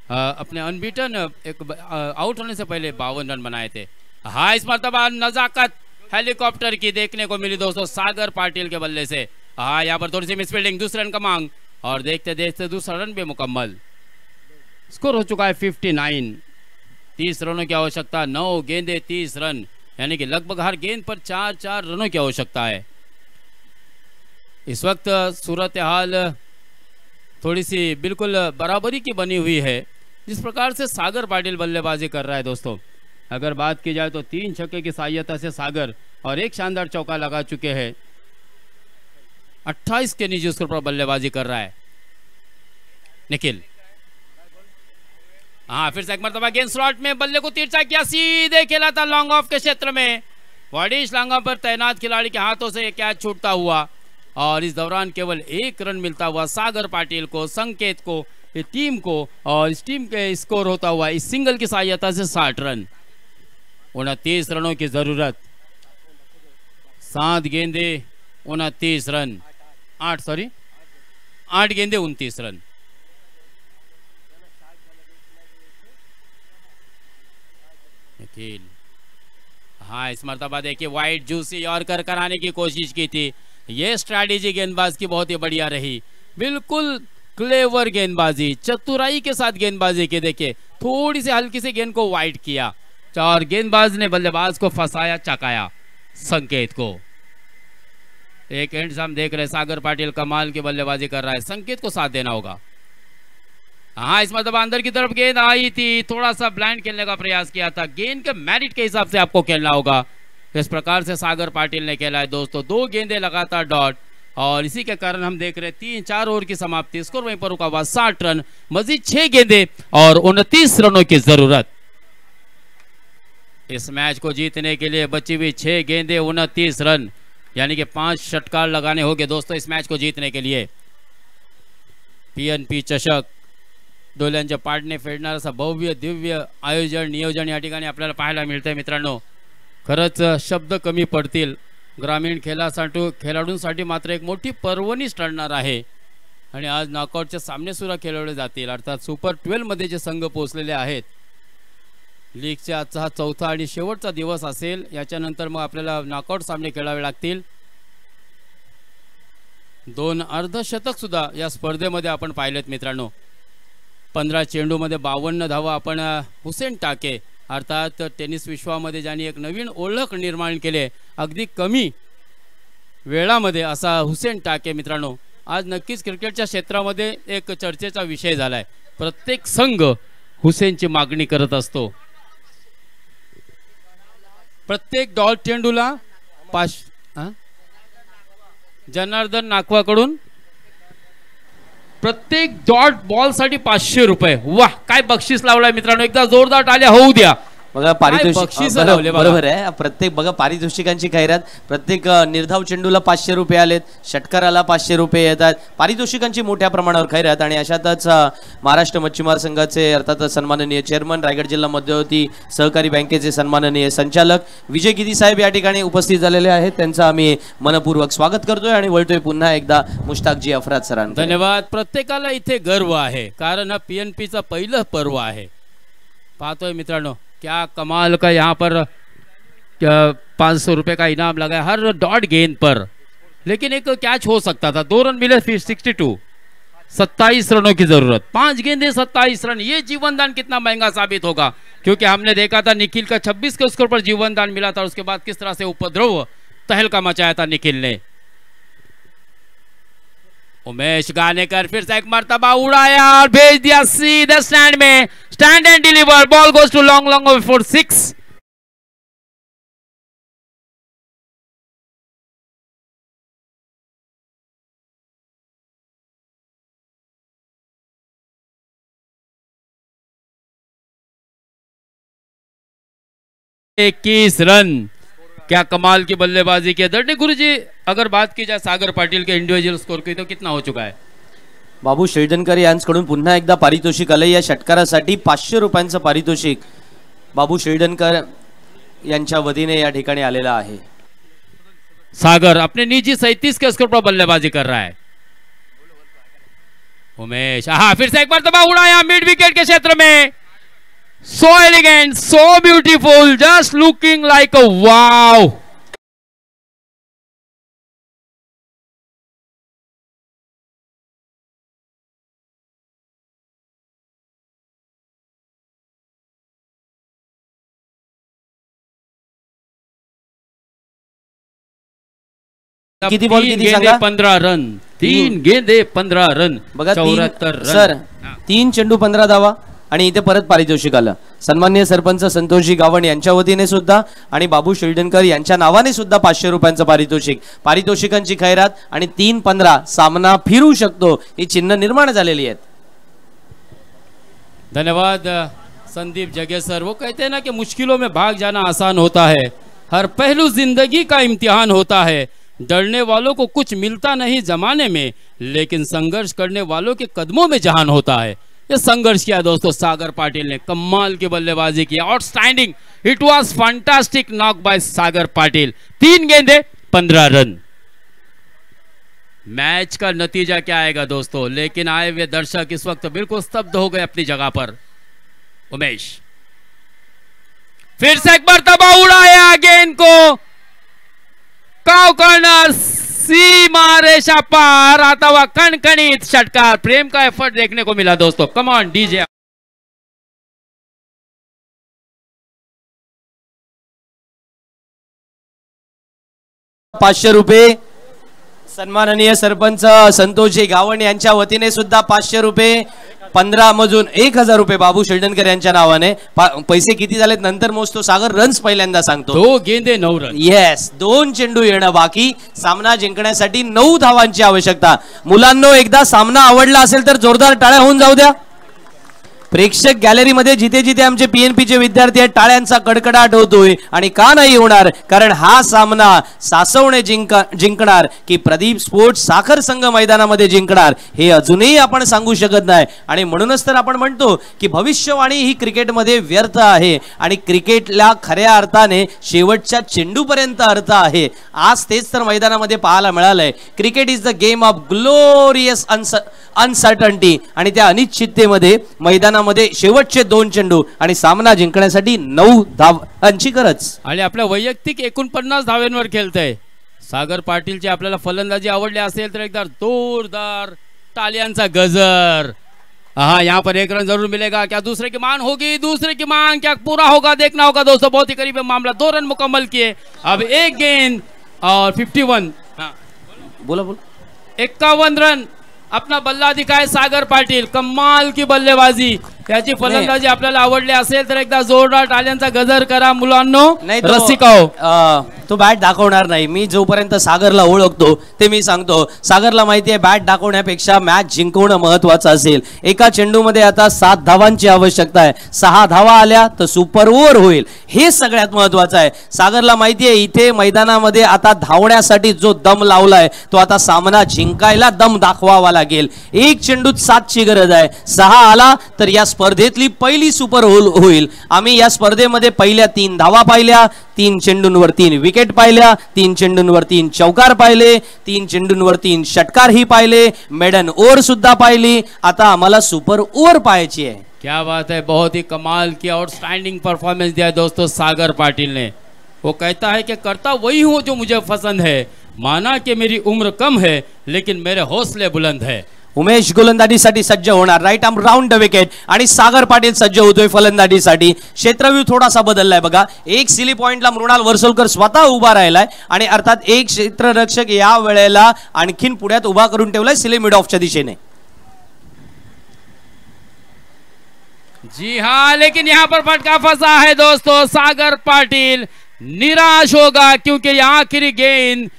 अपने अनबीटन आउट होने से पहले 52 रन बनाए थे। हाँ, इस मर्तबा नजाकत हेलीकॉप्टर की देखने को मिली दोस्तों सागर पाटिल के बल्ले से। हाँ, यहाँ पर थोड़ी सी मिसफील्डिंग, दूसरे रन का मांग और देखते देखते दूसरा रन भी मुकम्मल। स्कोर हो चुका है 59। 30 रनों की आवश्यकता। 9 गेंदे 30 रन, यानी कि लगभग हर गेंद पर 4-4 रनों की आवश्यकता है। इस वक्त सूरत हाल थोड़ी सी बिल्कुल बराबरी की बनी हुई है जिस प्रकार से सागर पाटिल बल्लेबाजी कर रहा है दोस्तों। अगर बात की जाए तो 3 छक्के की सहायता से सागर और एक शानदार चौका लगा चुके हैं। 28 के निजी स्कोर पर बल्लेबाजी कर रहा है निखिल। हाँ, फिर से एक मरतबा गेंद स्लॉट में, बल्ले को तिरछा किया, सीधे खेला था लॉन्ग ऑफ के क्षेत्र में। वाडिश लांगा पर तैनात खिलाड़ी के हाथों से यह कैच छूटता हुआ और इस दौरान केवल 1 रन मिलता हुआ सागर पाटिल को, संकेत को, टीम को, और इस टीम के स्कोर होता हुआ इस सिंगल की सहायता से 60 रन। 29 रनों की जरूरत। 7 गेंदे 29 रन, 8 गेंदे 29 रन। निखिल, हाँ, इस मर्तबा देखिए वाइट जूसी यॉर्कर कराने की कोशिश की थी। ये स्ट्रैटेजी गेंदबाज की बहुत ही बढ़िया रही, बिल्कुल क्लेवर गेंदबाजी, चतुराई के साथ गेंदबाजी की। देखिए थोड़ी सी हल्की सी गेंद को वाइड किया और गेंदबाज ने बल्लेबाज को फंसाया, चकाया संकेत को। एक एंड से हम देख रहे हैं सागर पाटिल कमाल की बल्लेबाजी कर रहा है, संकेत को साथ देना होगा। हाँ, इस मतलब अंदर की तरफ गेंद आई थी, थोड़ा सा ब्लाइंड खेलने का प्रयास किया था। गेंद के मेरिट के हिसाब से आपको खेलना होगा। इस प्रकार से सागर पाटिल ने खेला है दोस्तों, 2 गेंदें लगातार डॉट, और इसी के कारण हम देख रहे हैं 3-4 ओवर की समाप्ति, स्कोर वहीं पर रुका हुआ 60 रन, मजीद 6 गेंदें और 29 रनों की जरूरत। इस मैच को जीतने के लिए बची हुई 6 गेंदें 29 रन, यानी कि 5 षटकार लगाने होंगे दोस्तों इस मैच को जीतने के लिए। पीएनपी चषक डोल्यांच्या पाडणे फेडणारं असं भव्य दिव्य आयोजन नियोजन या ठिकाणी आपल्याला पाहायला मिळतंय मित्रांनो। खरंच शब्द कमी पडतील, ग्रामीण खेळाडूंसाठी मात्र एक मोठी पर्वणीच ठरणार आहे। आणि आज नॉकआउटचे सामने सुद्धा खेळवले जातील, अर्थात सुपर 12 मध्ये जे संघ पोहोचलेले आहेत। लीगचा आजचा हा 4था आणि शेवटचा दिवस असेल, याच्यानंतर मग आपल्याला नॉकआउट सामने खेळावे लागतील। 2 अर्धशतक सुद्धा या स्पर्धेमध्ये आपण पाहिलेत मित्रांनो। 15 चेंडूमध्ये 52 धावा आपण हुसेन टाके, अर्थात टेनिस विश्वामध्ये ज्यांनी एक नवीन ओळख निर्माण केले अगदी कमी वेळामध्ये, असा हुसेन टाके मित्रांनो आज नक्कीच क्रिकेटच्या क्षेत्रामध्ये एक चर्चेचा विषय झालाय। प्रत्येक संघ हुसेनची मागणी करत असतो। प्रत्येक डॉट चेंडूला जनार्दन नाकवाकडून प्रत्येक डॉट बॉल साठी 500 रुपये। वाह, काय बक्षीस लावलाय मित्रांनो, एकदा जोरदार टाळ्या होऊ द्या। बघा पारितोषिक बरोबर आहे, प्रत्येक बघा पारितोषिकांची खैरात, प्रत्येक निर्धाव चेंडूला 500 रुपये आलेत, षटकाराला 500 रुपये येतात, पारितोषिकांची मोठ्या प्रमाणावर खैरात। आणि अशातच महाराष्ट्र मच्छीमार संघाचे अर्थात सन्माननीय चेअरमन, रायगड जिल्हा मध्यवर्ती सहकारी बँकेचे सन्माननीय संचालक विजय गिदी साहेब या ठिकाणी उपस्थित झालेले आहेत, त्यांचं आम्ही मनपूर्वक स्वागत करतोय आणि वळतोय पुन्हा एकदा मुश्ताकजी अफराद सरांना। धन्यवाद। प्रत्येकाला इथे गर्व आहे, कारण हा पीएनपीचा पहिलं पर्व आहे। पाहतोय मित्रांनो क्या कमाल का यहाँ पर 500 रुपए का इनाम लगा है हर डॉट गेंद पर, लेकिन एक कैच हो सकता था। 2 रन मिले, फिर 62, 27 रनों की जरूरत, 5 गेंदे 27 रन। ये जीवनदान कितना महंगा साबित होगा, क्योंकि हमने देखा था निखिल का 26 के स्कोर पर जीवनदान मिला था, उसके बाद किस तरह से उपद्रव तहलका मचाया था निखिल ने। उमेश गानेकर फिर से एक मर्तबा उड़ाया और भेज दिया सीधे स्टैंड में, stand and deliver, ball goes to long long for 6। इक्कीस रन, क्या कमाल की बल्लेबाजी की। दर्डे गुरुजी, अगर बात की जाए सागर पाटिल के इंडिविजुअल स्कोर की तो कितना हो चुका है? बाबू शेळदनकर यांच्याकडून पुन्हा एकदा पारितोषिक आले, या षटकारासाठी 500 रुपयांचं पारितोषिक बाबू शेळदनकर यांच्या वतीने या ठिकाणी आलेला आहे। सागर अपने निजी 37 के स्कोर पर बल्लेबाजी कर रहा है। उमेश फिर से एक मर्तबा उड़ाया मिड विकेट के क्षेत्र में, so elegant, so beautiful, just looking like a wow। किती बॉल किती सांगा? 15 रन, 3 गेंदे 15 रन, बघा 74 रन सर, 3 चेंडू 15 धावा आणि इथे परत पारितोषिक आलं। सन्माननीय सरपंच संतोषजी गावण यांच्या वतीने सुद्धा आणि बाबू शेळदनकर यांच्या नावाने सुद्धा 500 रुपयांचं पारितोषिक, पारितोषिकांची खैरात आणि 3-15 सामना फिरू शकतो ही चिन्ह निर्माण झालेली आहेत। धन्यवाद संदीप जगे सर। वो कहते हैं ना कि मुश्किलों में भाग जाना आसान होता है, हर पहलू जिंदगी का इम्तिहान होता है। डरने वालों को कुछ मिलता नहीं जमाने में, लेकिन संघर्ष करने वालों के कदमों में जहान होता है। ये संघर्ष किया दोस्तों सागर पाटिल ने, कमाल की बल्लेबाजी की, आउटस्टैंडिंग, इट वाज फैंटास्टिक नॉक बाय सागर पाटिल। 3 गेंदे 15 रन। मैच का नतीजा क्या आएगा दोस्तों, लेकिन आए हुए दर्शक इस वक्त बिल्कुल स्तब्ध हो गए अपनी जगह पर। उमेश फिर से एक मरतबा उड़ाया गेंद को, काव कॉर्नर, सीमा रेषा पार आता हुआ कणकणित षटकार। प्रेम का एफर्ट देखने को मिला दोस्तों। कम ऑन डीजे। ₹500 सन्माननीय सरपंच संतोषजी गावण यांच्या वतीने सुद्धा ₹500, 15 मजून ₹1000 बाबू शेल्डनकर यांच्या नावाने। पैसे किती झालेत नंतर मोजतो सागर, रन्स पहिल्यांदा सांगतो। 2 गेंदे 9 रन। येस, 2 चेंडू येणं बाकी, सामना जिंकण्यासाठी 9 धावांची आवश्यकता। मुलांनो, एकदा सामना आवडला असेल तर जोरदार टाळ्या होऊन जाऊ द्या। प्रेक्षक गॅलरीमध्ये जिथे जिथे आमचे पीएनपीचे विद्यार्थी आहेत टाळ्यांचा कडकडाट होतोय, आणि का नाही होणार, कारण हा सामना सासवणे जिंकणार की प्रदीप स्पोर्ट्स साखर संघ मैदानामध्ये जिंकणार हे अजूनही आपण सांगू शकत नाही। आणि म्हणूनच तर आपण म्हणतो की भविष्यवाणी ही क्रिकेटमध्ये व्यर्थ आहे, आणि क्रिकेटला खऱ्या अर्थाने शेवटच्या चेंडूपर्यंत अर्थ आहे। आज तेच तर मैदानामध्ये पाहायला मिळालंय। Cricket is the game of glorious uncertainty, आणि त्या अनिश्चिततेमध्ये मैदानामध्ये शेवटचे 2 चेंडू आणि सामना जिंकण्यासाठी 9 धावांची गरज। आणि आपल्या वैयक्तिक 49 धावांवर खेळतंय सागर पाटीलची। आपल्याला फलंदाजी आवडली असेल तर एकदा जोरदार तालियांचा गजर। हाँ, यहाँ पर 1 रन जरूर मिलेगा। क्या दूसरे की मान होगी? दूसरे की मान क्या पूरा होगा? देखना होगा दोस्तों। बहुत ही करीब है मामला। 2 रन मुकम्मल किए। अब 1 गेंद और 51। हाँ बोला बोला। 51 रन अपना बल्ला दिखाए सागर पाटील। कमाल की बल्लेबाजी, त्याची फलंदाजी आपल्याला आवडली असेल तर एकदा जोरदार टाळ्यांचा गजर करा मुलांनो। रसिकाओ, तो बॅट दाखवणार नाही। मी जोपर्यंत सागरला ओळखतो ते मी सांगतो, सागरला माहिती आहे बॅट दाखवण्यापेक्षा मॅच जिंकवणं महत्वाचं असेल। एका चेंडूमध्ये आता 7 धावांची आवश्यकता आहे। 6 धावा आल्या तर सुपर ओव्हर होईल, हे सगळ्यात महत्वाचं आहे। सागरला माहिती आहे इथे मैदानामध्ये आता धावण्यासाठी जो दम लावलाय तो आता सामना जिंकायला दम दाखवावा लागेल। 1 चेंडूत 7ची गरज आहे। 6 आला तर या स्पर्धेतली पहिली सुपर होईल। आम्ही या स्पर्धेमध्ये पहिल्या 3 धावा पाहिल्या, 3 चेंडूंवर 3 विकेट पाहिल्या, 3 चेंडूंवर 3 चौकार पाहिले, 3 चेंडूंवर 3 षटकार ही पाहिले, मेडन ओव्हर सुद्धा पाहिली। आता आम्हाला सुपर ओव्हर पाहायची आहे। क्या बात है, बहुत ही कमाल की आउटस्टैंडिंग परफॉर्मेंस दिया दोस्तों सागर पाटिल ने। वो कहता है कि करता वही हूँ जो मुझे पसंद है, माना कि मेरी उम्र कम है लेकिन मेरे हौसले बुलंद है। उमेश गोलंदाजीसाठी सज्ज होणार, right arm round the wicket, आणि सागर पाटील सज्ज होतोय फलंदाजीसाठी। क्षेत्रव्यूह थोडासा बदललाय बघा। एक सिली पॉइंटला मृणाल वर्सोलकर स्वतः उभा राहिलाय, आणि अर्थात एक क्षेत्ररक्षक या वेळेला आणखीन पुढ्यात उभा करून ठेवलाय सिली मिड ऑफच्या दिशेने। जी हाँ, लेकिन यहाँ पर फटका फंसा है दोस्तों। सागर पाटिल निराश होगा क्योंकि यहाँ आखिरी गेंद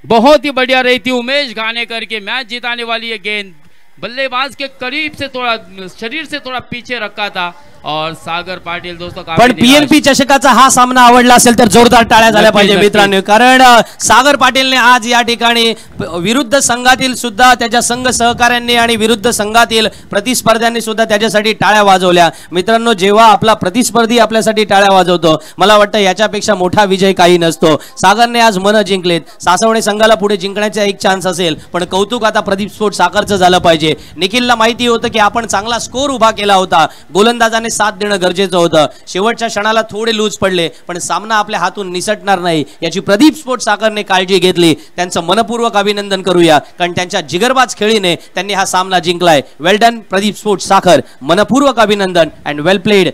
बहुत ही बढ़िया रही थी। उमेश घानेकर के मैच जिताने वाली ये गेंद बल्लेबाज के करीब से थोड़ा शरीर से थोड़ा पीछे रखा था, और सागर पाटील दोस्तों पण पीएनपी चषकाचा हा सामना आवडला असेल तर जोरदार टाळ्या झाल्या पाहिजे मित्रांनो, कारण सागर पाटीलने आज या ठिकाणी विरुद्ध संघातील सुद्धा त्याच्या संघ सहकाऱ्यांनी आणि विरुद्ध संघातील प्रतिस्पर्ध्यांनी सुद्धा त्याच्यासाठी टाळ्या वाजवल्या। मित्रांनो, जेव्हा आपला प्रतिस्पर्धी आपल्यासाठी टाळ्या वाजवतो, मला वाटतं याच्यापेक्षा मोठा विजय काही नसतो। सागरने आज मन जिंकलेत। सासवणे संघाला पुढे जिंकण्याचा एक चान्स असेल, पण कौतुक आता प्रदीप स्पोर्ट्स साखरचं झालं पाहिजे। निखिलला माहिती होतं की आपण चांगला स्कोर उभा केला होता, गोलंदाजाने साथ देणं गरजेचं होतं। शेवटच्या क्षणाला थोडे लूज पडले, पण सामना आपल्या हातून निसटणार नाही याची प्रदीप स्पोर्ट्स साखरने काळजी घेतली। त्यांचं मनपूर्वक अभिनंदन करूया, कारण त्यांच्या जिगरबाज खेळीने त्यांनी हा सामना जिंकलाय। वेल डन प्रदीप स्पोर्ट्स साखर, मनपूर्वक अभिनंदन and well played.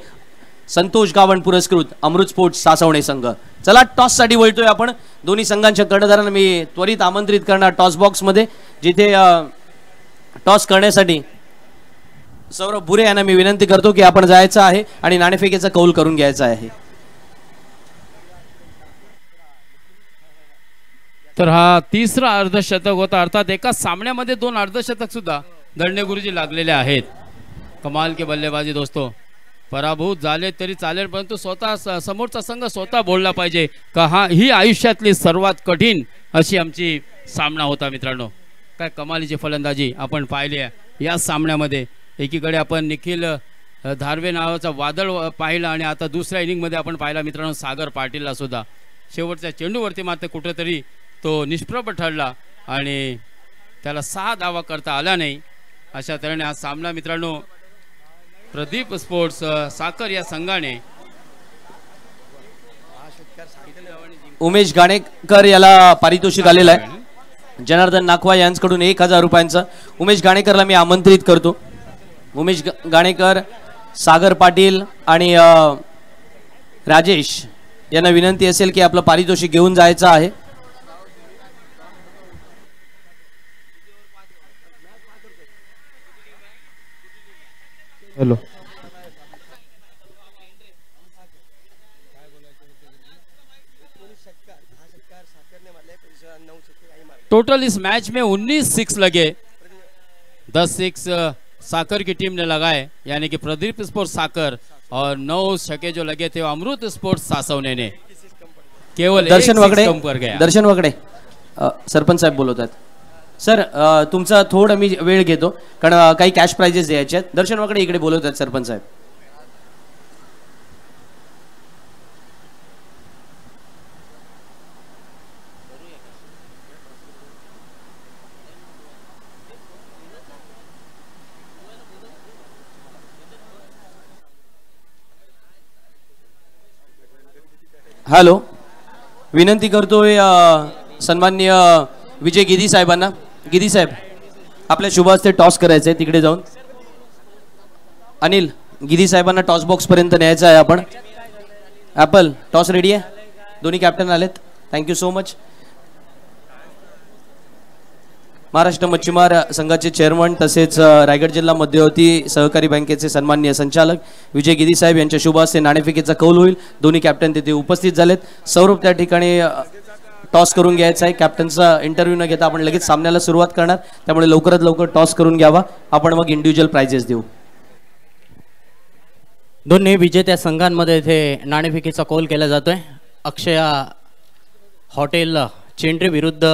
Santosh Gawan पुरस्कृत अमृत स्पोर्ट्स सासवणे संघ। चला टॉस साठी वळतोय आपण। दोन्ही संघांच्या कर्णधारांना मी त्वरित आमंत्रित करणार टॉस बॉक्स मध्ये, जिथे टॉस करण्यासाठी सौरभ बुरे यांना मी विनंती करतो की आपण जायचं आहे आणि नाणेफेकीचा कौल करून घ्यायचा आहे। तर हा तिसरा अर्धशतक होता, अर्थात एका सामन्यामध्ये 2 अर्धशतक सुद्धा दळणे गुरुजी लागलेले आहेत। कमाल की बल्लेबाजी दोस्तों। पराभूत झाले तरी चालेल, परंतु स्वतः समोरचा संघ स्वतः बोलला पाहिजे का हा ही आयुष्यातली सर्वात कठीण अशी आमची सामना होता। मित्रांनो, काय कमालीची फलंदाजी आपण पाहिली आहे या सामन्यामध्ये। एकीकडे आपण निखिल धारवे नावाचा वादळ पाहिला, आणि आता दुसऱ्या इनिंगमध्ये आपण पाहिला मित्रांनो सागर पाटीलला सुद्धा शेवटच्या चेंडूवरती मात्र कुठेतरी तो निष्प्रभ ठरला आणि त्याला 6 धावा करता आला नाही। अशा तऱ्हेने हा सामना मित्रांनो प्रदीप स्पोर्ट्स साखर या संघाने उमेश गाणेकर याला पारितोषिक आलेलं आहे जनार्दन नाखवा यांच्याकडून 1000 रुपयांचं. उमेश गाणेकरला मी आमंत्रित करतो. उमेश गाणेकर, सागर पाटील आणि राजेश यांना विनंती असेल की आपलं पारितोषिक घेऊन जायचं आहे. हॅलो. टोटल इस मैच में 19 सिक्स लगे, 10 सिक्स साकर की टीम ने लगाए, यानी कि प्रदीप स्पोर्ट्स साकर, और 9 छक्के जो लगे थे वो अमृत स्पोर्ट्स सासवने ने. केवल दर्शन वाकडे, कम कर गया. दर्शन वाकडे सरपंच साहेब बोलत आहेत. सर तुमचा थोडा मी वेळ घेतो कारण काही कॅश प्राइजेस द्यायचे आहेत. दर्शन वाकडे इकडे बोलत आहेत सरपंच साहेब. हॅलो, विनंती करतोय सन्माननीय विजय गिदी साहेबांना. गिदी साहेब, आपल्या शुभ हस्ते टॉस करायचंय तिकडे जाऊन. अनिल, गिदी साहेबांना टॉस बॉक्स पर्यंत न्यायचं आहे आपण. ॲपल, टॉस रेडी आहे. दोन्ही कॅप्टन आलेत. Thank you so much. महाराष्ट्र मच्छीमार संघाचे चेअरमन तसेच रायगड जिल्हा मध्यवर्ती सहकारी बँकेचे सन्माननीय संचालक विजय गिदी साहेब यांच्या शुभ हस्ते नाणेफेकीचा कौल होईल. दोन्ही कॅप्टन तिथे उपस्थित झालेत. सौरभ त्या ठिकाणी टॉस करून घ्यायचा आहे. कॅप्टनचा इंटरव्ह्यू न घेता आपण लगेच सामन्याला सुरुवात करणार, त्यामुळे लवकरात लवकर टॉस करून घ्यावा. आपण मग इंडिव्हिज्युअल प्राइजेस देऊ. दोन्ही विजेत्या संघांमध्ये इथे नाणेफेकीचा कौल केला जातोय. अक्षया हॉटेल चेंडरे विरुद्ध